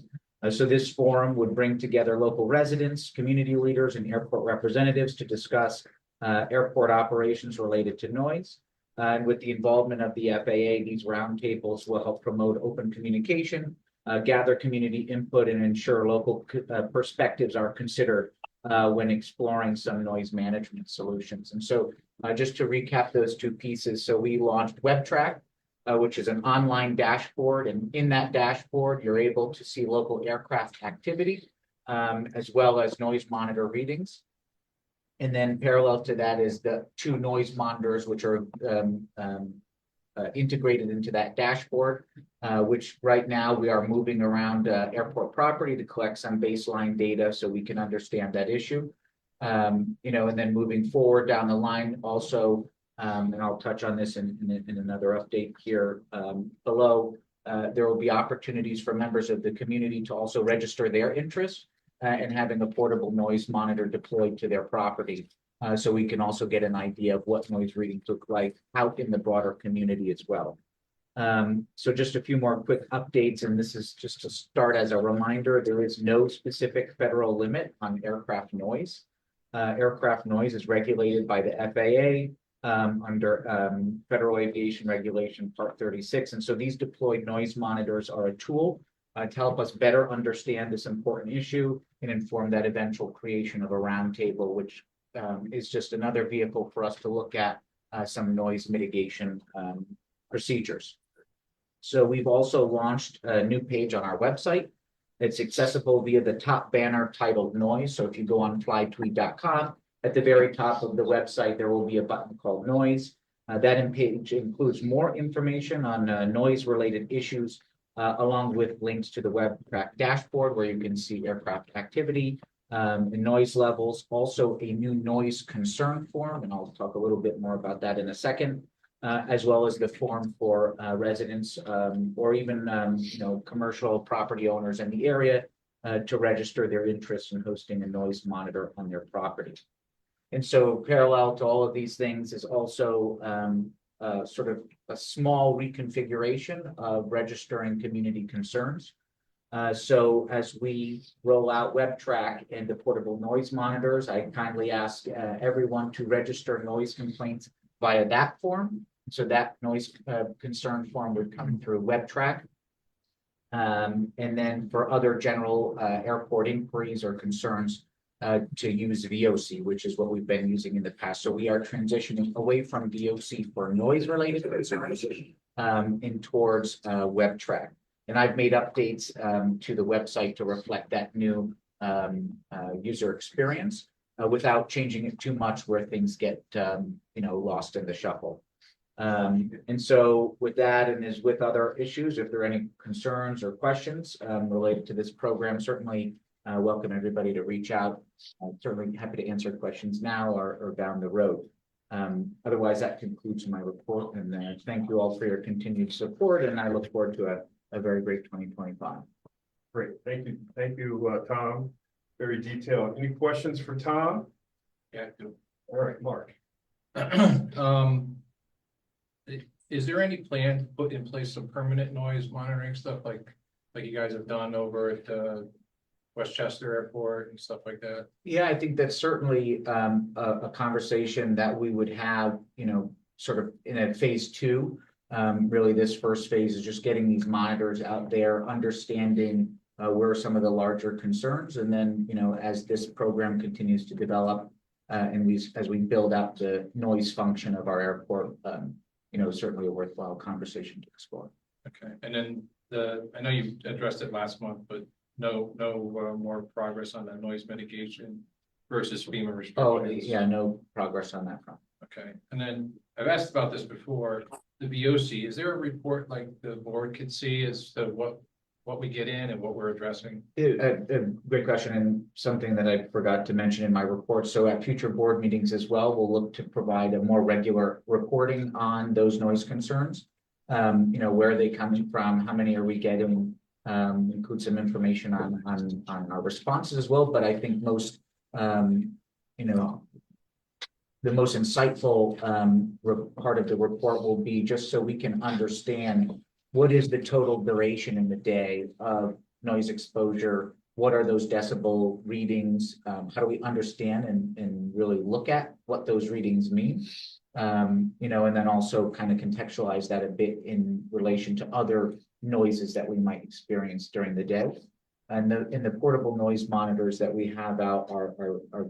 So this forum would bring together local residents, community leaders, and airport representatives to discuss airport operations related to noise. And with the involvement of the FAA, these roundtables will help promote open communication, gather community input, and ensure local perspectives are considered when exploring some noise management solutions. And so just to recap those two pieces, so we launched WebTrack, which is an online dashboard. And in that dashboard, you're able to see local aircraft activity, as well as noise monitor readings. And then parallel to that is the two noise monitors, which are integrated into that dashboard, which right now we are moving around airport property to collect some baseline data so we can understand that issue. And then moving forward down the line also, and I'll touch on this in another update here below, there will be opportunities for members of the community to also register their interest in having a portable noise monitor deployed to their property. So we can also get an idea of what noise readings look like out in the broader community as well. So just a few more quick updates, and this is just to start as a reminder, there is no specific federal limit on aircraft noise. Aircraft noise is regulated by the FAA under Federal Aviation Regulation Part 36. And so these deployed noise monitors are a tool to help us better understand this important issue and inform that eventual creation of a roundtable, which is just another vehicle for us to look at some noise mitigation procedures. So we've also launched a new page on our website. It's accessible via the top banner titled Noise. So if you go on flytweet.com, at the very top of the website, there will be a button called Noise. That page includes more information on noise-related issues, along with links to the WebTrack dashboard where you can see aircraft activity and noise levels. Also a new noise concern form, and I'll talk a little bit more about that in a second, as well as the form for residents or even commercial property owners in the area to register their interest in hosting a noise monitor on their property. And so parallel to all of these things is also sort of a small reconfiguration of registering community concerns. So as we roll out WebTrack and the portable noise monitors, I kindly ask everyone to register noise complaints via that form. So that noise concern form would come through WebTrack. And then for other general airport inquiries or concerns, to use VOC, which is what we've been using in the past. So we are transitioning away from VOC for noise-related concerns and towards WebTrack. And I've made updates to the website to reflect that new user experience without changing it too much where things get lost in the shuffle. And so with that, and as with other issues, if there are any concerns or questions related to this program, certainly welcome everybody to reach out. I'm certainly happy to answer questions now or down the road. Otherwise, that concludes my report, and thank you all for your continued support, and I look forward to a very great 2025. Great, thank you, Tom. Very detailed. Any questions for Tom? Yeah. All right, Mark. Is there any plan to put in place some permanent noise monitoring stuff like you guys have done over at Westchester Airport and stuff like that? Yeah, I think that's certainly a conversation that we would have, sort of in a phase 2. Really, this first phase is just getting these monitors out there, understanding where some of the larger concerns, and then, as this program continues to develop, and as we build out the noise function of our airport, certainly a worthwhile conversation to explore. Okay, and then I know you addressed it last month, but no more progress on the noise mitigation versus FEMA restrictions. Oh, yeah, no progress on that front. Okay, and then I've asked about this before. The VOC, is there a report like the board could see as to what we get in and what we're addressing? A great question, and something that I forgot to mention in my report. So at future board meetings as well, we'll look to provide a more regular reporting on those noise concerns. Where are they coming from? How many are we getting? Include some information on our responses as well. But I think most, the most insightful part of the report will be just so we can understand what is the total duration in the day of noise exposure. What are those decibel readings? How do we understand and really look at what those readings mean? And then also kind of contextualize that a bit in relation to other noises that we might experience during the day. And the portable noise monitors that we have out are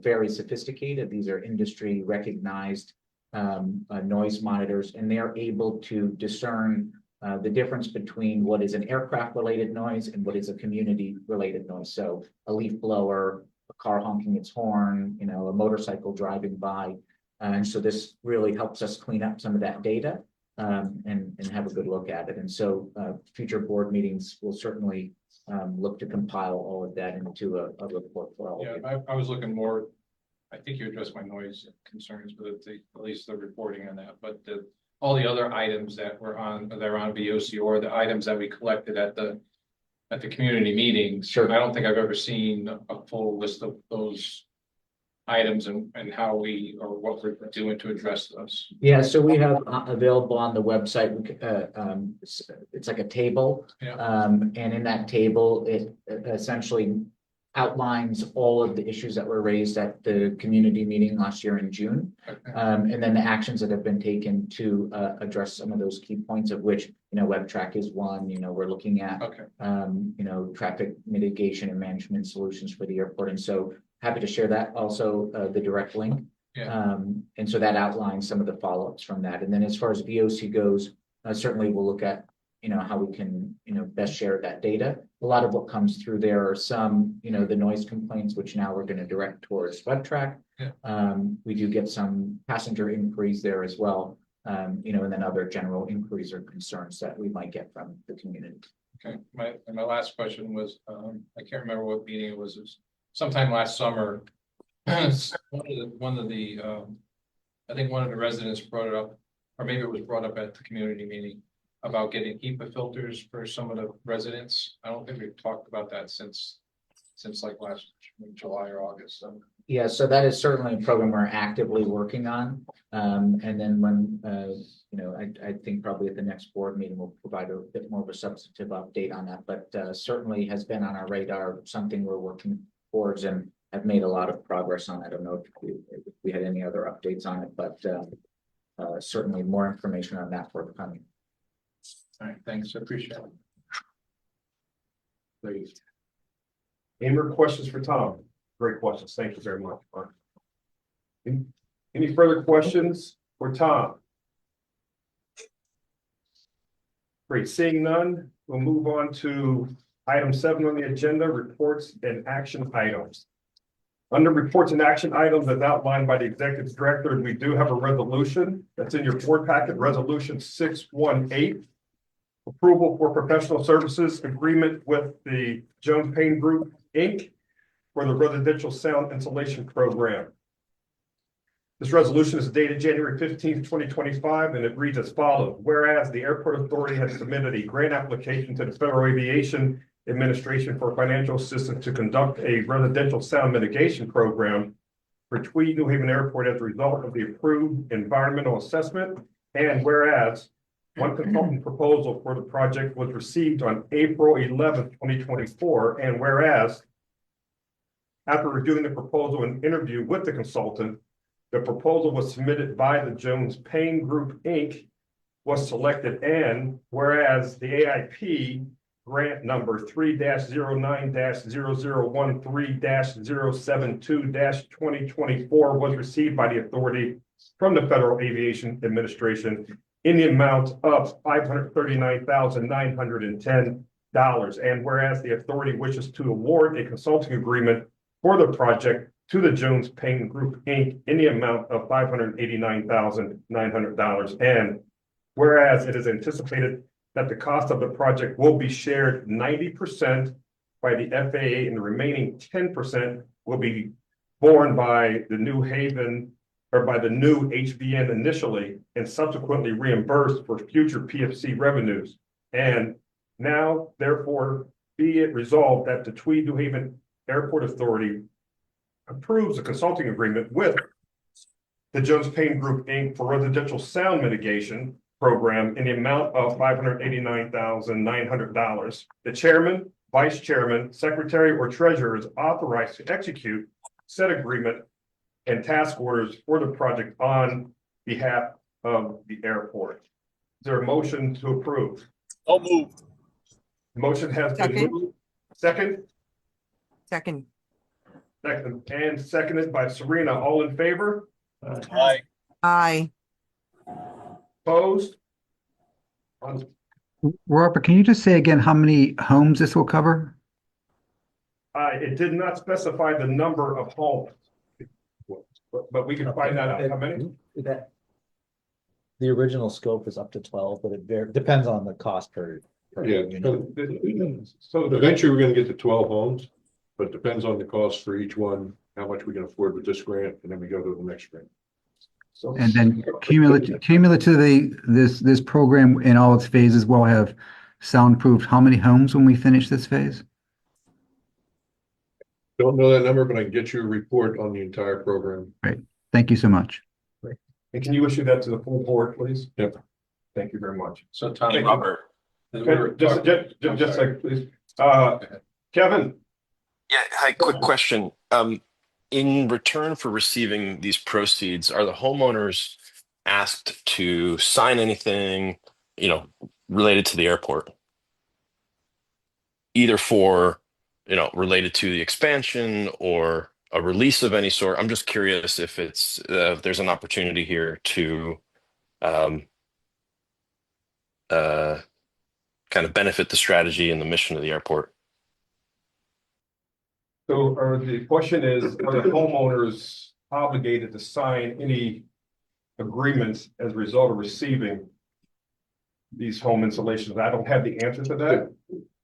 very sophisticated. These are industry recognized noise monitors, and they are able to discern the difference between what is an aircraft related noise and what is a community related noise. So a leaf blower, a car honking its horn, you know, a motorcycle driving by. And so this really helps us clean up some of that data and have a good look at it. And so future board meetings will certainly look to compile all of that into a report for all of you. Yeah, I was looking more, I think you addressed my noise concerns, but at least the reporting on that, but all the other items that were on VOC, or the items that we collected at the community meetings. Sure. I don't think I've ever seen a full list of those items and how we, or what we're doing to address those. Yeah, so we have available on the website, it's like a table. Yeah. And in that table, it essentially outlines all of the issues that were raised at the community meeting last year in June. Okay. And then the actions that have been taken to address some of those key points, of which, you know, WebTrack is one. You know, we're looking at Okay. you know, traffic mitigation and management solutions for the airport. And so happy to share that also, the direct link. Yeah. And so that outlines some of the follow-ups from that. And then as far as VOC goes, certainly we'll look at, you know, how we can, you know, best share that data. A lot of what comes through there are some, you know, the noise complaints, which now we're going to direct towards WebTrack. Yeah. We do get some passenger inquiries there as well. You know, and then other general inquiries or concerns that we might get from the community. Okay, my last question was, I can't remember what meeting it was sometime last summer. One of the I think one of the residents brought it up, or maybe it was brought up at the community meeting, about getting HEPA filters for some of the residents. I don't think we've talked about that since like last July or August. So. Yeah, so that is certainly a program we're actively working on. And then when, you know, I think probably at the next board meeting, we'll provide a bit more of a substantive update on that, but certainly has been on our radar, something we're working towards and have made a lot of progress on. I don't know if we had any other updates on it, but certainly more information on that forthcoming. All right, thanks, I appreciate it. Please. Any more questions for Tom? Great questions. Thank you very much, Mark. Any further questions for Tom? Great. Seeing none, we'll move on to item 7 on the agenda, reports and action items. Under reports and action items as outlined by the executive director, we do have a resolution that's in your board packet, resolution 618. Approval for professional services agreement with the Jones Payne Group, Inc. for the residential sound insulation program. This resolution is dated January 15th, 2025, and it reads as follows. Whereas the Airport Authority has submitted a grant application to the Federal Aviation Administration for financial assistance to conduct a residential sound mitigation program for Tweed New Haven Airport as a result of the approved environmental assessment. And whereas one consultant proposal for the project was received on April 11th, 2024. And whereas after reviewing the proposal and interview with the consultant, the proposal was submitted by the Jones Payne Group, Inc. was selected. And whereas the AIP grant number 3-09-0013-072-2024 was received by the authority from the Federal Aviation Administration in the amount of $539,910. And whereas the authority wishes to award a consulting agreement for the project to the Jones Payne Group, Inc. in the amount of $589,900. And whereas it is anticipated that the cost of the project will be shared 90% by the FAA and the remaining 10% will be borne by the New Haven or by the new HVN initially and subsequently reimbursed for future PFC revenues. And now, therefore, be it resolved that the Tweed New Haven Airport Authority approves a consulting agreement with the Jones Payne Group, Inc. for residential sound mitigation program in the amount of $589,900. The chairman, vice chairman, secretary, or treasurer is authorized to execute said agreement and task orders for the project on behalf of the airport. Is there a motion to approve? So moved. Motion has been moved. Second, Second. Second, and seconded by Serena. All in favor? Aye. Opposed? Robert, can you just say again how many homes this will cover? It did not specify the number of homes. But we can find that out. How many? The original scope is up to 12, but it depends on the cost per. Yeah, unit. So eventually we're gonna get to 12 homes, but it depends on the cost for each one, how much we can afford with this grant, and then we go to the next grant. so And then cumulatively, this program in all its phases will have soundproofed how many homes when we finish this phase? Don't know that number, but I can get you a report on the entire program. Thank you so much. and can you issue that to the full board, please? Yep. Thank you very much. So Tom. Hey, Robert. we were Just talking- I'm a sorry. sec, please. Kevin, Yeah, hi, quick question. In return for receiving these proceeds, are the homeowners asked to sign anything, related to the airport? Either for, related to the expansion or a release of any sort. I'm just curious if if there's an opportunity here to kind of benefit the strategy and the mission of the airport. so the question is, are the homeowners obligated to sign any agreements as a result of receiving these home installations? I don't have the answer to that.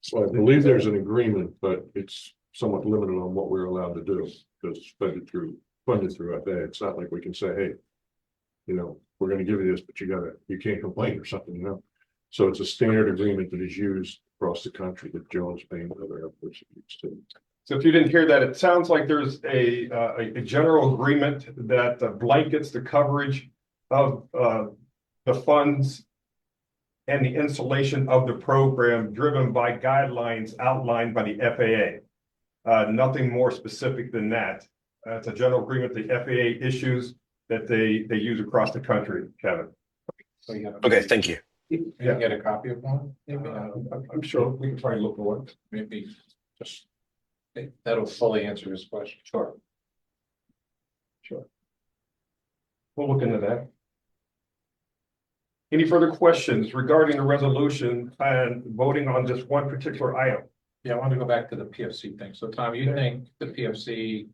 So I believe there's an agreement, but it's somewhat limited on what we're allowed to do, because it's funded through FAA. It's not like we can say, hey, we're gonna give you this, but you can't complain or something. So it's a standard agreement that is used across the country that Jones Payne and other airports have used to. So if you didn't hear that, it sounds like there's a general agreement that blankets the coverage of the funds and the installation of the program driven by guidelines outlined by the FAA. Nothing more specific than that. It's a general agreement the FAA issues that they use across the country, Kevin. So you have- Okay, thank you. You can get a copy of one, maybe, I'm sure we can try and look for it. maybe just. That'll fully answer his question. Sure. We'll look into that. Any further questions regarding the resolution and voting on this one particular item? Yeah, I want to go back to the PFC thing. So Tom, you think the PFC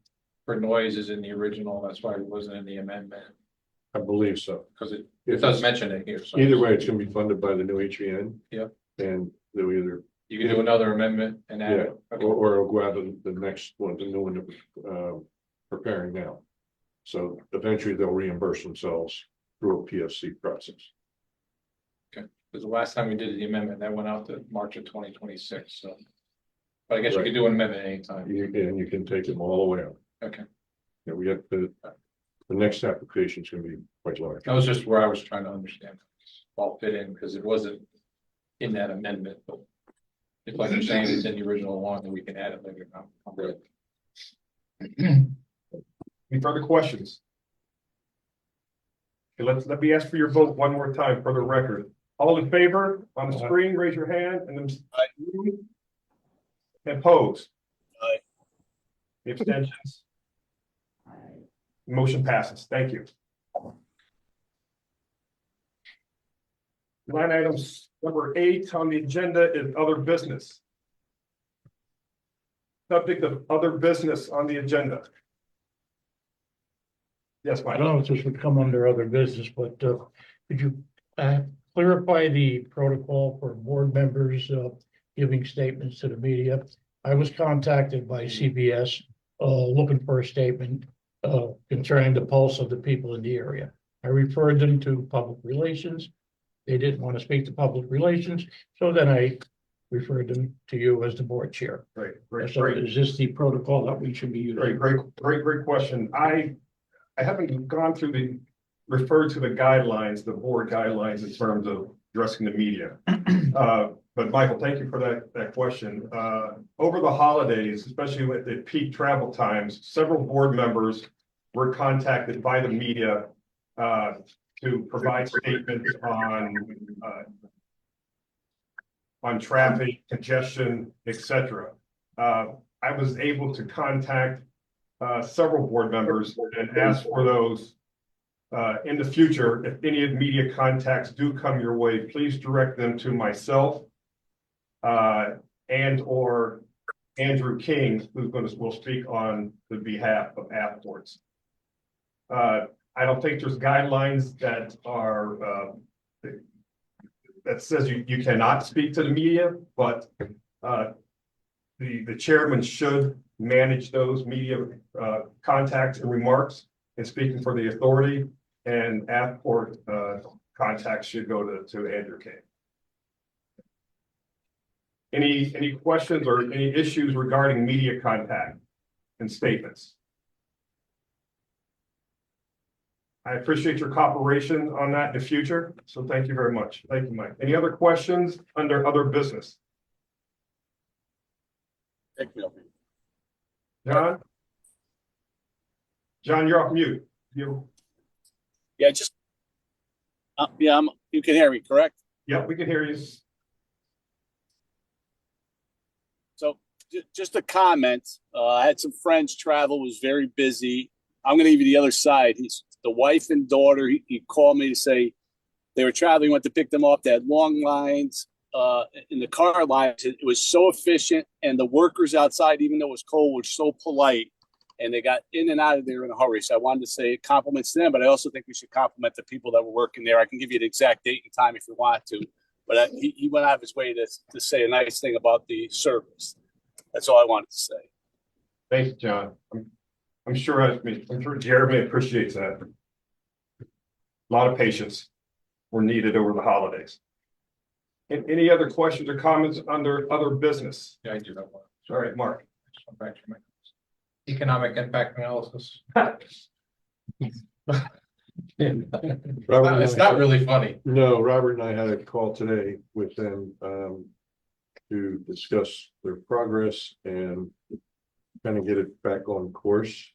for noise is in the original, that's why it wasn't in the amendment, I believe so. because it If does it's- mention it here. So Either way, it's gonna be funded by the new HVN. Yep. And they'll either, you can do another amendment and add it. Okay. or it'll go out to the next one, the new one that we're preparing now. So eventually they'll reimburse themselves through a PFC process. Because the last time we did the amendment, that went out to March of 2026, so. But I guess you could do an amendment anytime. You can take them all the way out. Okay, Yeah, we have the next application is gonna be quite large. that was just where I was trying to understand. All fit in, because it wasn't in that amendment, but. If like you're saying it's in the original one, then we can add it later. I'm good. Any further questions? Okay, let me ask for your vote one more time for the record. All in favor on the screen, raise your hand and then. Opposed? Any abstentions? Motion passes. Thank you. Line items number 8 on the agenda is other business. Subject of other business on the agenda. Yes, I Mike. don't know if this would come under other business, but could you clarify the protocol for board members giving statements to the media? I was contacted by CBS looking for a statement concerning the pulse of the people in the area. I referred them to public relations. They didn't want to speak to public relations, so then I referred them to you as the board chair. Great. So is this the protocol that we should be using? Great question. I haven't gone through referred to the guidelines, the board guidelines in terms of addressing the media. But Michael, thank you for that question. Over the holidays, especially with the peak travel times, several board members were contacted by the media to provide statements on traffic, congestion, etc. I was able to contact several board members and ask for those. In the future, if any of media contacts do come your way, please direct them to myself and or Andrew King, will speak on the behalf of Apports. I don't think there's guidelines that are that says you cannot speak to the media, but the chairman should manage those media contacts and remarks in speaking for the authority, and Apport contacts should go to Andrew King. Any questions or any issues regarding media contact and statements? I appreciate your cooperation on that in the future, so thank you very much. Thank you, Mike. Any other questions under other business? John? John, you're off mute. Yeah, just, you can hear me, correct? Yep, we can hear you. So just a comment. I had some friends travel, was very busy. I'm going to give you the other side. The wife and daughter, he called me to say they were traveling, went to pick them up. They had long lines in the car lines. It was so efficient. And the workers outside, even though it was cold, were so polite. And they got in and out of there in a hurry. So I wanted to say compliments to them, but I also think we should compliment the people that were working there. I can give you the exact date and time if you want to. But he went out of his way to say a nice thing about the service. That's all I wanted to say. Thanks, John. I'm sure Jeremy appreciates that. A lot of patience were needed over the holidays. Any other questions or comments under other business? Yeah, I do have one. All right, Mark. Just come back to my economic impact analysis. It's not really funny. No, Robert and I had a call today with them to discuss their progress and kind of get it back on course.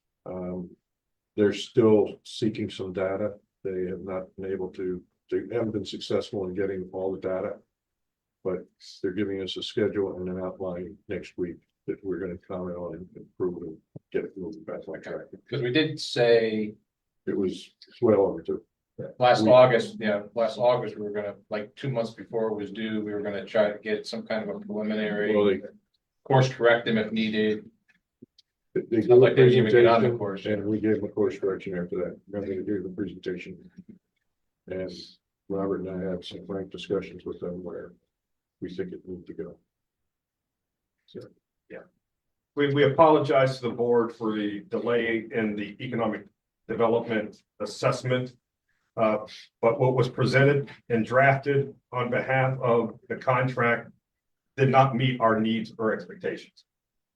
They're still seeking some data. They have not been able to, they haven't been successful in getting all the data, but they're giving us a schedule and an outline next week that we're going to comment on and improve and get it moving back on track. Because we did say It was well over two. last August, we were gonna, like 2 months before it was due, we were gonna try to get some kind of a preliminary Well, course correct them if needed. They Sounds like they're even get on the presentation, course. and we gave them a course correction after that. We're going to do the presentation. And Robert and I had some frank discussions with them where we think it needs to go. So, We apologize to the board for the delay in the economic development assessment. But what was presented and drafted on behalf of the contract did not meet our needs or expectations.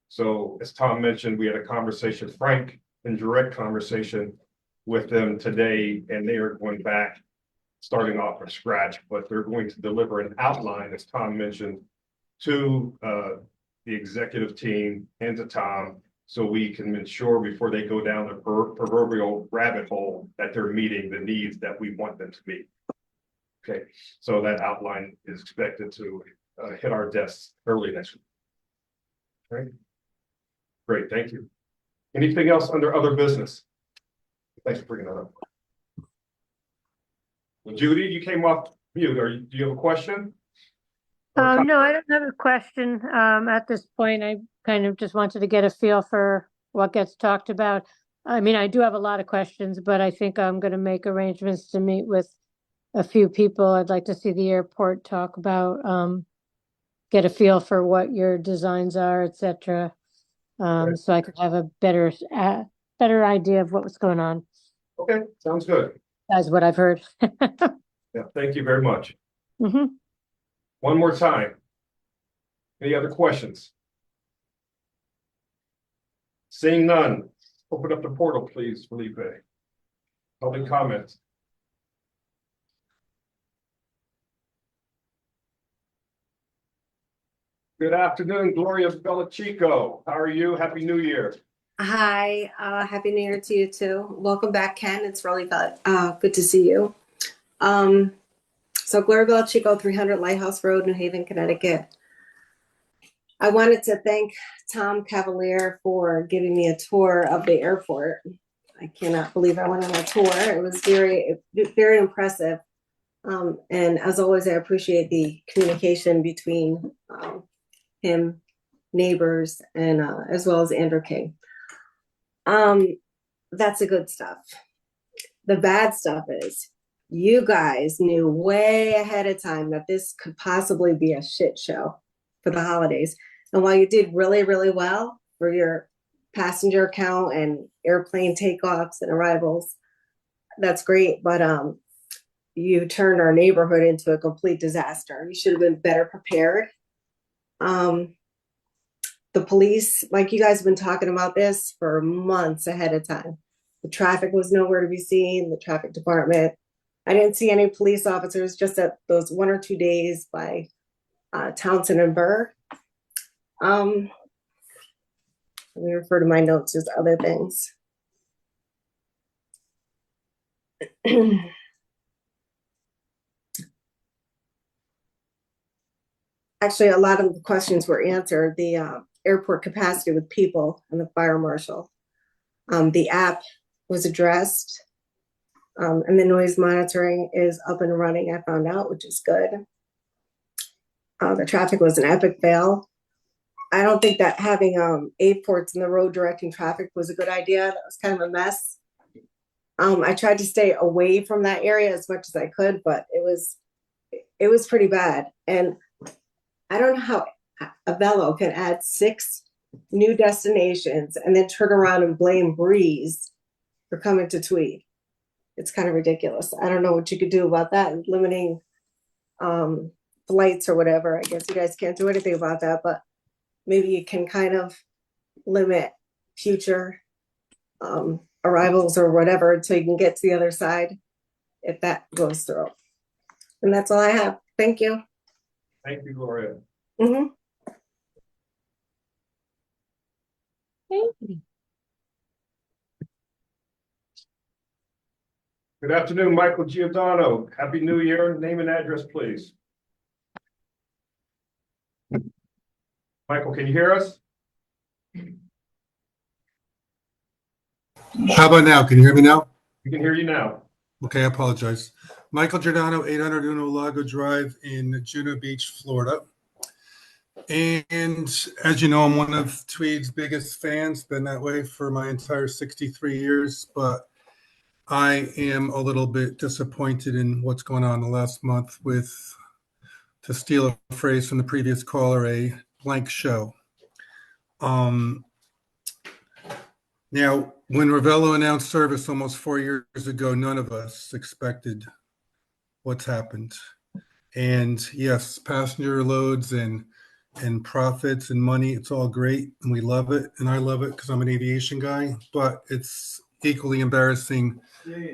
So as Tom mentioned, we had a conversation, frank and direct conversation with them today, and they are going back, starting off from scratch, but they're going to deliver an outline, as Tom mentioned, to the executive team and to Tom, so we can ensure before they go down the proverbial rabbit hole that they're meeting the needs that we want them to meet. Okay, so that outline is expected to hit our desks early next week. Right. Great, thank you. Anything else under other business? Thanks for bringing that up. Judy, you came off mute. Do you have a question? No, I don't have a question. At this point, I kind of just wanted to get a feel for what gets talked about. I mean, I do have a lot of questions, but I think I'm going to make arrangements to meet with a few people. I'd like to see the airport talk about, get a feel for what your designs are, et cetera. So I could have a better idea of what was going on. Okay, sounds good. That's what I've heard. Yeah, thank you very much. Mm-hmm. One more time. Any other questions? Seeing none, open up the portal, please, Felipe. Public comments. Good afternoon, Gloria Bellachico. How are you? Happy New Year. Hi, Happy New Year to you too. Welcome back, Ken. It's really good to see you. So Gloria Bellachico, 300 Lighthouse Road, New Haven, Connecticut. I wanted to thank Tom Cavalier for giving me a tour of the airport. I cannot believe I went on a tour. It was very, very impressive. And as always, I appreciate the communication between him, neighbors, and as well as Andrew King. That's the good stuff. The bad stuff is you guys knew way ahead of time that this could possibly be a shit show for the holidays. And while you did really, really well for your passenger count and airplane takeoffs and arrivals, that's great. But you turned our neighborhood into a complete disaster. You should have been better prepared. The police, like you guys have been talking about this for months ahead of time. The traffic was nowhere to be seen, the traffic department. I didn't see any police officers just at those 1 or 2 days by Townsend and Burr. Let me refer to my notes as other things. Actually, a lot of the questions were answered. The airport capacity with people and the fire marshal. The app was addressed, and the noise monitoring is up and running, I found out, which is good. The traffic was an epic fail. I don't think that having airports in the road directing traffic was a good idea. That was kind of a mess. I tried to stay away from that area as much as I could, but it was pretty bad. And I don't know how Avelo can add 6 new destinations and then turn around and blame Breeze for coming to Tweed. It's kind of ridiculous. I don't know what you could do about that, limiting flights or whatever. I guess you guys can't do anything about that, but maybe you can kind of limit future arrivals or whatever until you can get to the other side if that goes through. And that's all I have. Thank you. Thank you, Gloria. Mm-hmm. Thank you. Good afternoon, Michael Giordano. Happy New Year. Name and address, please. Michael, can you hear us? How about now? Can you hear me now? We can hear you now. Okay, I apologize. Michael Giordano, 800 Uno Lago Drive in Juno Beach, Florida. And as you know, I'm one of Tweed's biggest fans, been that way for my entire 63 years, but I am a little bit disappointed in what's going on the last month with, to steal a phrase from the previous caller, a blank show. Now, when Ravello announced service almost 4 years ago, none of us expected what's happened. And yes, passenger loads and profits and money, it's all great and we love it. And I love it because I'm an aviation guy, but it's equally embarrassing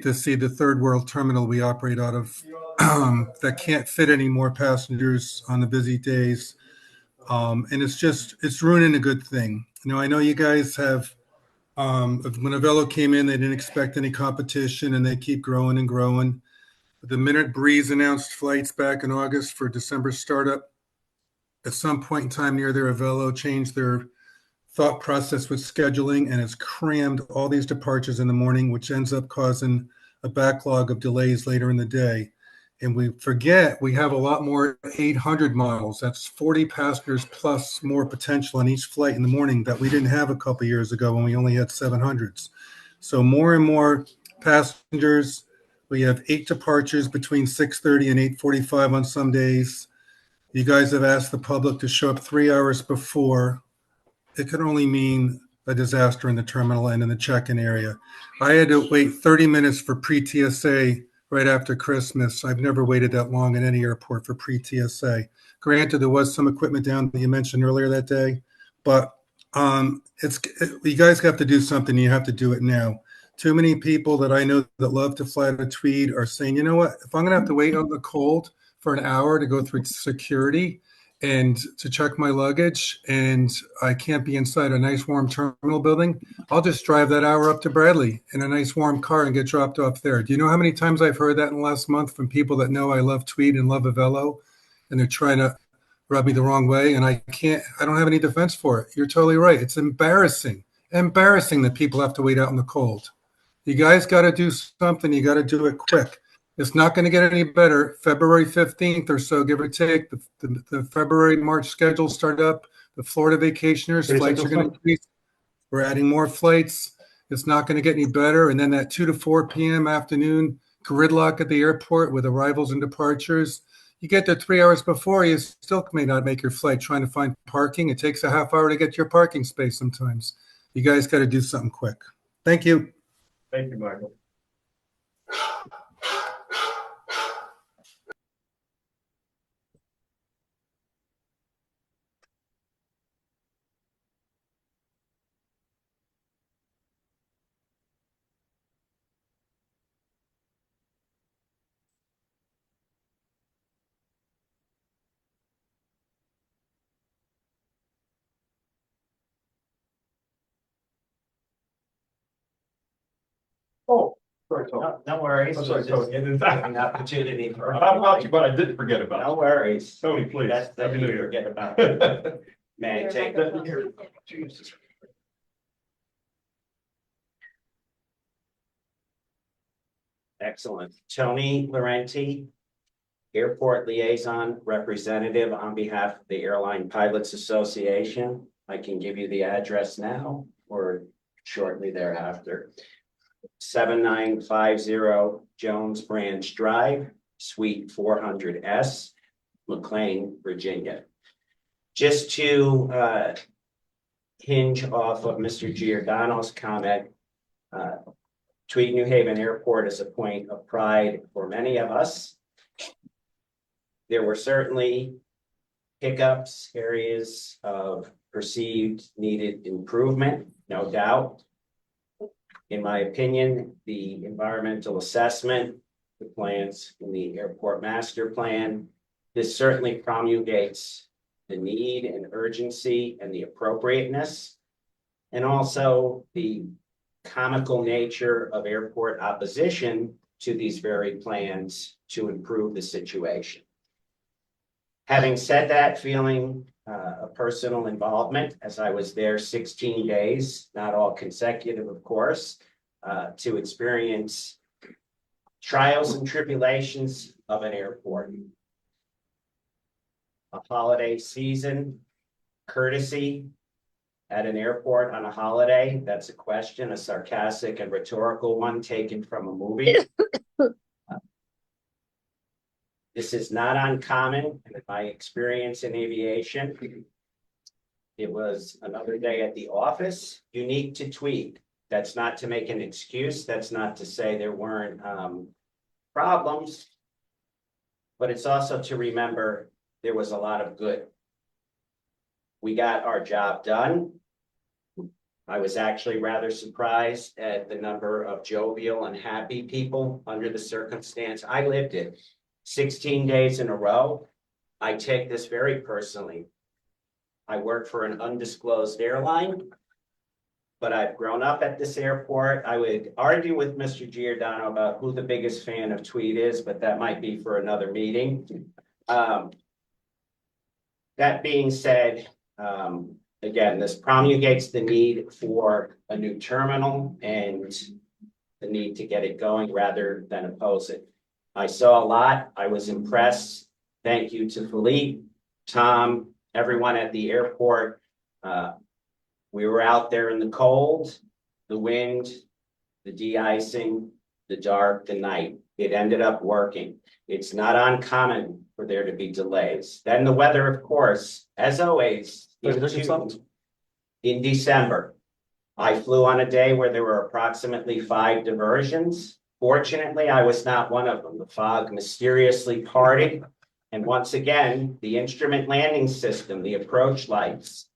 to see the third world terminal we operate out of that can't fit any more passengers on the busy days. And it's ruining a good thing. You know, I know you guys have, when Avelo came in, they didn't expect any competition and they keep growing and growing. But the minute Breeze announced flights back in August for December startup, at some point in time near there, Avelo changed their thought process with scheduling and has crammed all these departures in the morning, which ends up causing a backlog of delays later in the day. And we forget we have a lot more 800 models. That's 40 passengers plus more potential on each flight in the morning that we didn't have a couple years ago when we only had 700s. So more and more passengers. We have 8 departures between 6:30 and 8:45 on some days. You guys have asked the public to show up 3 hours before. It could only mean a disaster in the terminal and in the check-in area. I had to wait 30 minutes for pre-TSA right after Christmas. I've never waited that long in any airport for pre-TSA. Granted, there was some equipment down that you mentioned earlier that day, but you guys have to do something. You have to do it now. Too many people that I know that love to fly to Tweed are saying, you know what, if I'm going to have to wait on the cold for an hour to go through security and to check my luggage, and I can't be inside a nice warm terminal building, I'll just drive that hour up to Bradley in a nice warm car and get dropped off there. Do you know how many times I've heard that in the last month from people that know I love Tweed and love Avelo, and they're trying to rub me the wrong way, and I don't have any defense for it. You're totally right. It's embarrassing that people have to wait out in the cold. You guys got to do something. You got to do it quick. It's not going to get any better. February 15th or so, give or take, the February, March schedule start up. The Florida vacationers flights are going to increase. We're adding more flights. It's not going to get any better. And then that 2 to 4 p.m. afternoon gridlock at the airport with arrivals and departures. You get there 3 hours before, you still may not make your flight trying to find parking. It takes a half hour to get your parking space sometimes. You guys got to do something quick. Thank you. Thank you, Michael. Oh, sorry, Tony. No worries. I'm sorry, It's just Tony. And in fact, an opportunity for. I thought about you, but I didn't forget about No you. worries. Tony, please. That's Happy New you Year. forget about. May I take the? Jesus. Excellent. Tony Laurenti, Airport Liaison Representative on behalf of the Airline Pilots Association. I can give you the address now or shortly thereafter. 7950 Jones Branch Drive, Suite 400S, McLean, Virginia. Just to hinge off of Mr. Giordano's comment, Tweed New Haven Airport is a point of pride for many of us. There were certainly hiccups, areas of perceived needed improvement, no doubt. In my opinion, the environmental assessment, the plans in the airport master plan, this certainly promulgates the need and urgency and the appropriateness, and also the comical nature of airport opposition to these very plans to improve the situation. Having said that, feeling a personal involvement, as I was there 16 days, not all consecutive, of course, to experience trials and tribulations of an airport. A holiday season, courtesy at an airport on a holiday, that's a question, a sarcastic and rhetorical one taken from a movie. This is not uncommon in my experience in aviation. It was another day at the office, unique to Tweed. That's not to make an excuse. That's not to say there weren't problems, but it's also to remember there was a lot of good. We got our job done. I was actually rather surprised at the number of jovial and happy people under the circumstance. I lived it 16 days in a row. I take this very personally. I work for an undisclosed airline, but I've grown up at this airport. I would argue with Mr. Giordano about who the biggest fan of Tweed is, but that might be for another meeting. That being said, again, this promulgates the need for a new terminal and the need to get it going rather than oppose it. I saw a lot. I was impressed. Thank you to Philippe, Tom, everyone at the airport. We were out there in the cold, the wind, the de-icing, the dark, the night. It ended up working. It's not uncommon for there to be delays. Then the weather, of course, as always, in December. I flew on a day where there were approximately 5 diversions. Fortunately, I was not one of them. The fog mysteriously parted. And once again, the instrument landing system, the approach lights,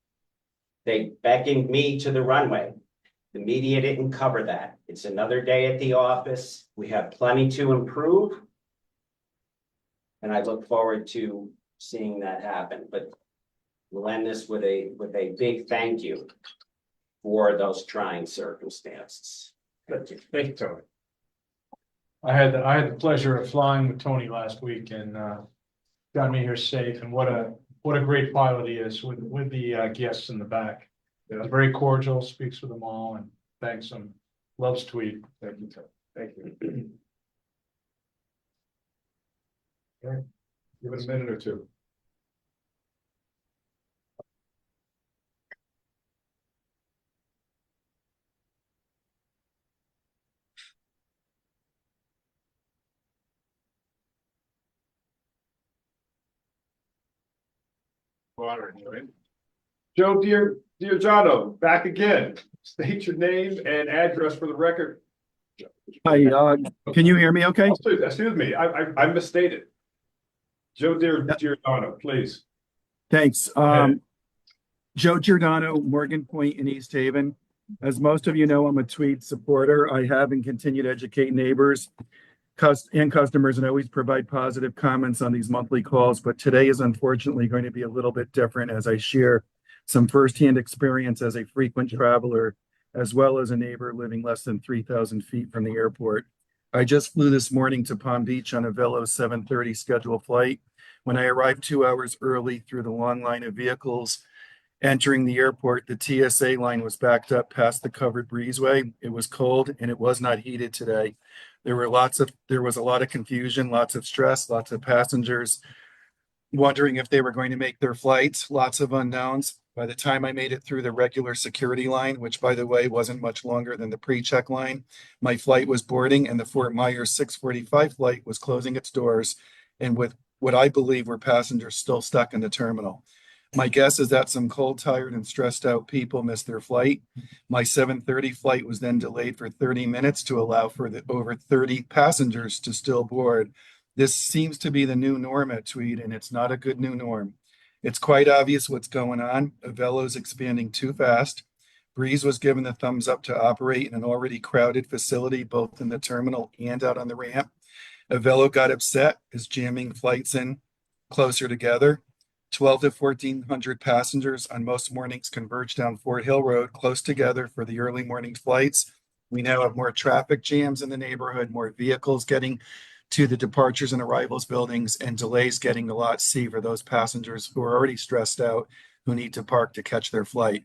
they beckoned me to the runway. The media didn't cover that. It's another day at the office. We have plenty to improve. And I look forward to seeing that happen. But we'll end this with a big thank you for those trying circumstances. Thank you, Tony. I had the pleasure of flying with Tony last week and got me here safe. And what a what a great pilot he is with the guests in the back. He's very cordial, speaks with them all, and thanks him. Loves Tweed. Thank you, Tim. Thank you. All right, give it a minute or two. Joe Giordano, back again. State your name and address for the record. Hi, can you hear me okay? Excuse me, I misstated. Joe Giordano, please. Thanks. ahead. Joe Giordano, Morgan Point in East Haven. As most of you know, I'm a Tweed supporter. I have and continue to educate neighbors and customers and always provide positive comments on these monthly calls. But today is unfortunately going to be a little bit different as I share some firsthand experience as a frequent traveler, as well as a neighbor living less than 3,000 feet from the airport. I just flew this morning to Palm Beach on a Velo 7:30 scheduled flight. When I arrived 2 hours early through the long line of vehicles entering the airport, the TSA line was backed up past the covered breezeway. It was cold and it was not heated today. There was a lot of confusion, lots of stress, lots of passengers wondering if they were going to make their flights, lots of unknowns. By the time I made it through the regular security line, which by the way wasn't much longer than the pre-check line, my flight was boarding and the Fort Myers 6:45 flight was closing its doors, and with what I believe were passengers still stuck in the terminal. My guess is that some cold, tired, and stressed out people missed their flight. My 7:30 flight was then delayed for 30 minutes to allow for the over 30 passengers to still board. This seems to be the new norm at Tweed, and it's not a good new norm. It's quite obvious what's going on. Avelo's expanding too fast. Breeze was given the thumbs up to operate in an already crowded facility, both in the terminal and out on the ramp. Avelo got upset, is jamming flights in closer together. 12 to 1,400 passengers on most mornings converge down Fort Hill Road close together for the early morning flights. We now have more traffic jams in the neighborhood, more vehicles getting to the departures and arrivals buildings, and delays getting to Lot C for those passengers who are already stressed out, who need to park to catch their flight.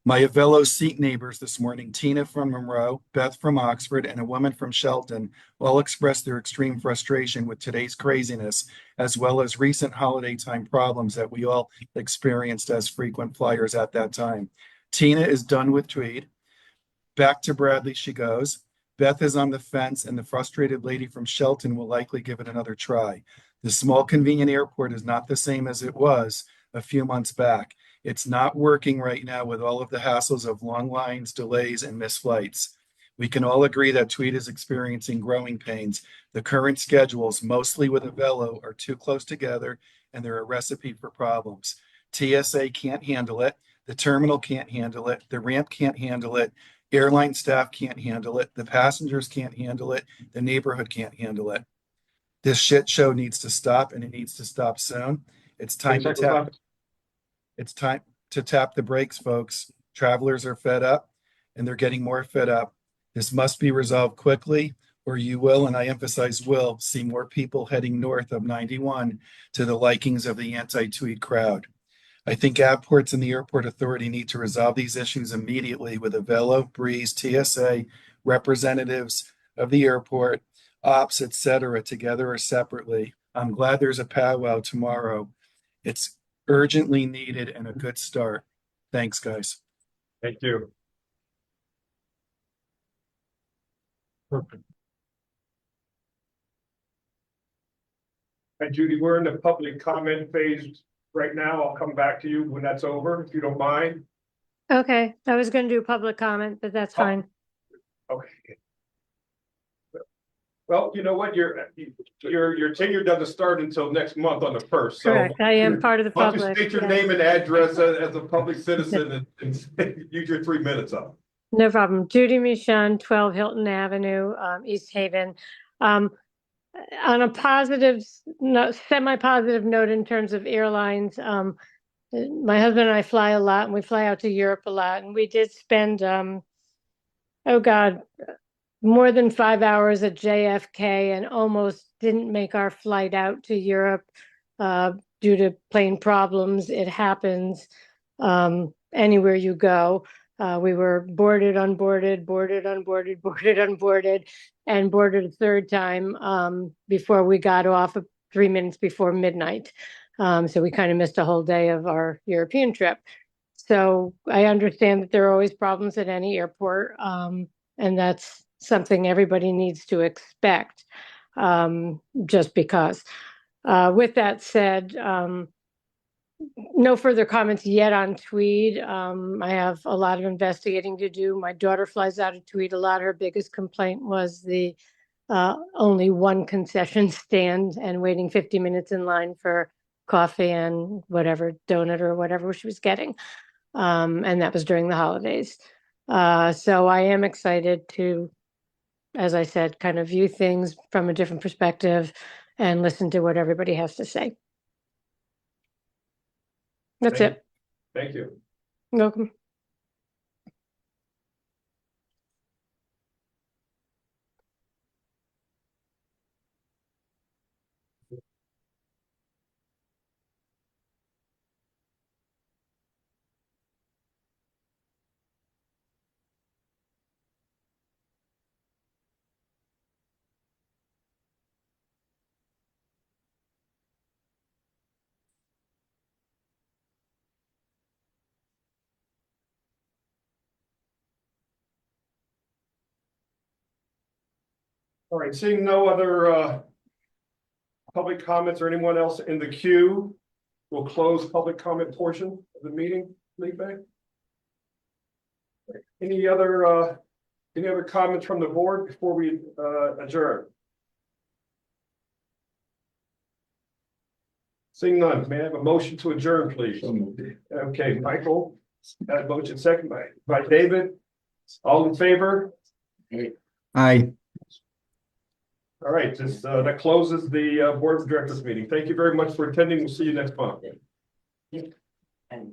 My Avelo seat neighbors this morning, Tina from Monroe, Beth from Oxford, and a woman from Shelton, all expressed their extreme frustration with today's craziness, as well as recent holiday time problems that we all experienced as frequent flyers at that time. Tina is done with Tweed. Back to Bradley she goes. Beth is on the fence, and the frustrated lady from Shelton will likely give it another try. The small convenient airport is not the same as it was a few months back. It's not working right now with all of the hassles of long lines, delays, and missed flights. We can all agree that Tweed is experiencing growing pains. The current schedules, mostly with Avelo, are too close together, and they're a recipe for problems. TSA can't handle it. The terminal can't handle it. The ramp can't handle it. Airline staff can't handle it. The passengers can't handle it. The neighborhood can't handle it. This shit show needs to stop, and it needs to stop soon. It's time to tap. It's time to tap the brakes, folks. Travelers are fed up, and they're getting more fed up. This must be resolved quickly, or you will, and I emphasize will, see more people heading north of 91 to the likings of the anti-Tweed crowd. I think Avports and the Airport Authority need to resolve these issues immediately with Avelo, Breeze, TSA, representatives of the airport, ops, etc., together or separately. I'm glad there's a powwow tomorrow. It's urgently needed and a good start. Thanks, guys. Thank you. Perfect. And Judy, we're in the public comment phase right now. I'll come back to you when that's over, if you don't mind. Okay, I was going to do public comment, but that's fine. Okay. Well, you know what, your tenure doesn't start until next month on the 1st. So Correct, I am part of the why don't you public. state your yeah. name and address as a public citizen and use your 3 minutes up. No problem. Judy Michon, 12 Hilton Avenue, East Haven. On a positive, semi-positive note in terms of airlines, my husband and I fly a lot, and we fly out to Europe a lot, and we did spend, more than 5 hours at JFK and almost didn't make our flight out to Europe due to plane problems. It happens anywhere you go. We were boarded, unboarded, boarded, unboarded, boarded, unboarded, and boarded a third time before we got off 3 minutes before midnight. So we kind of missed a whole day of our European trip. So I understand that there are always problems at any airport, and that's something everybody needs to expect, just because. With that said, no further comments yet on Tweed. I have a lot of investigating to do. My daughter flies out of Tweed a lot. Her biggest complaint was the only one concession stand and waiting 50 minutes in line for coffee and whatever donut or whatever she was getting. And that was during the holidays. So I am excited to, as I said, kind of view things from a different perspective and listen to what everybody has to say. That's it. Thank you. Welcome. All right, seeing no other public comments or anyone else in the queue, we'll close public comment portion of the meeting, Felipe. Any other comments from the board before we adjourn? Seeing none, may I have a motion to adjourn, please? Okay, Michael, motion second by David. All in favor? Aye. All right, that closes the board of directors meeting. Thank you very much for attending. We'll see you next month. And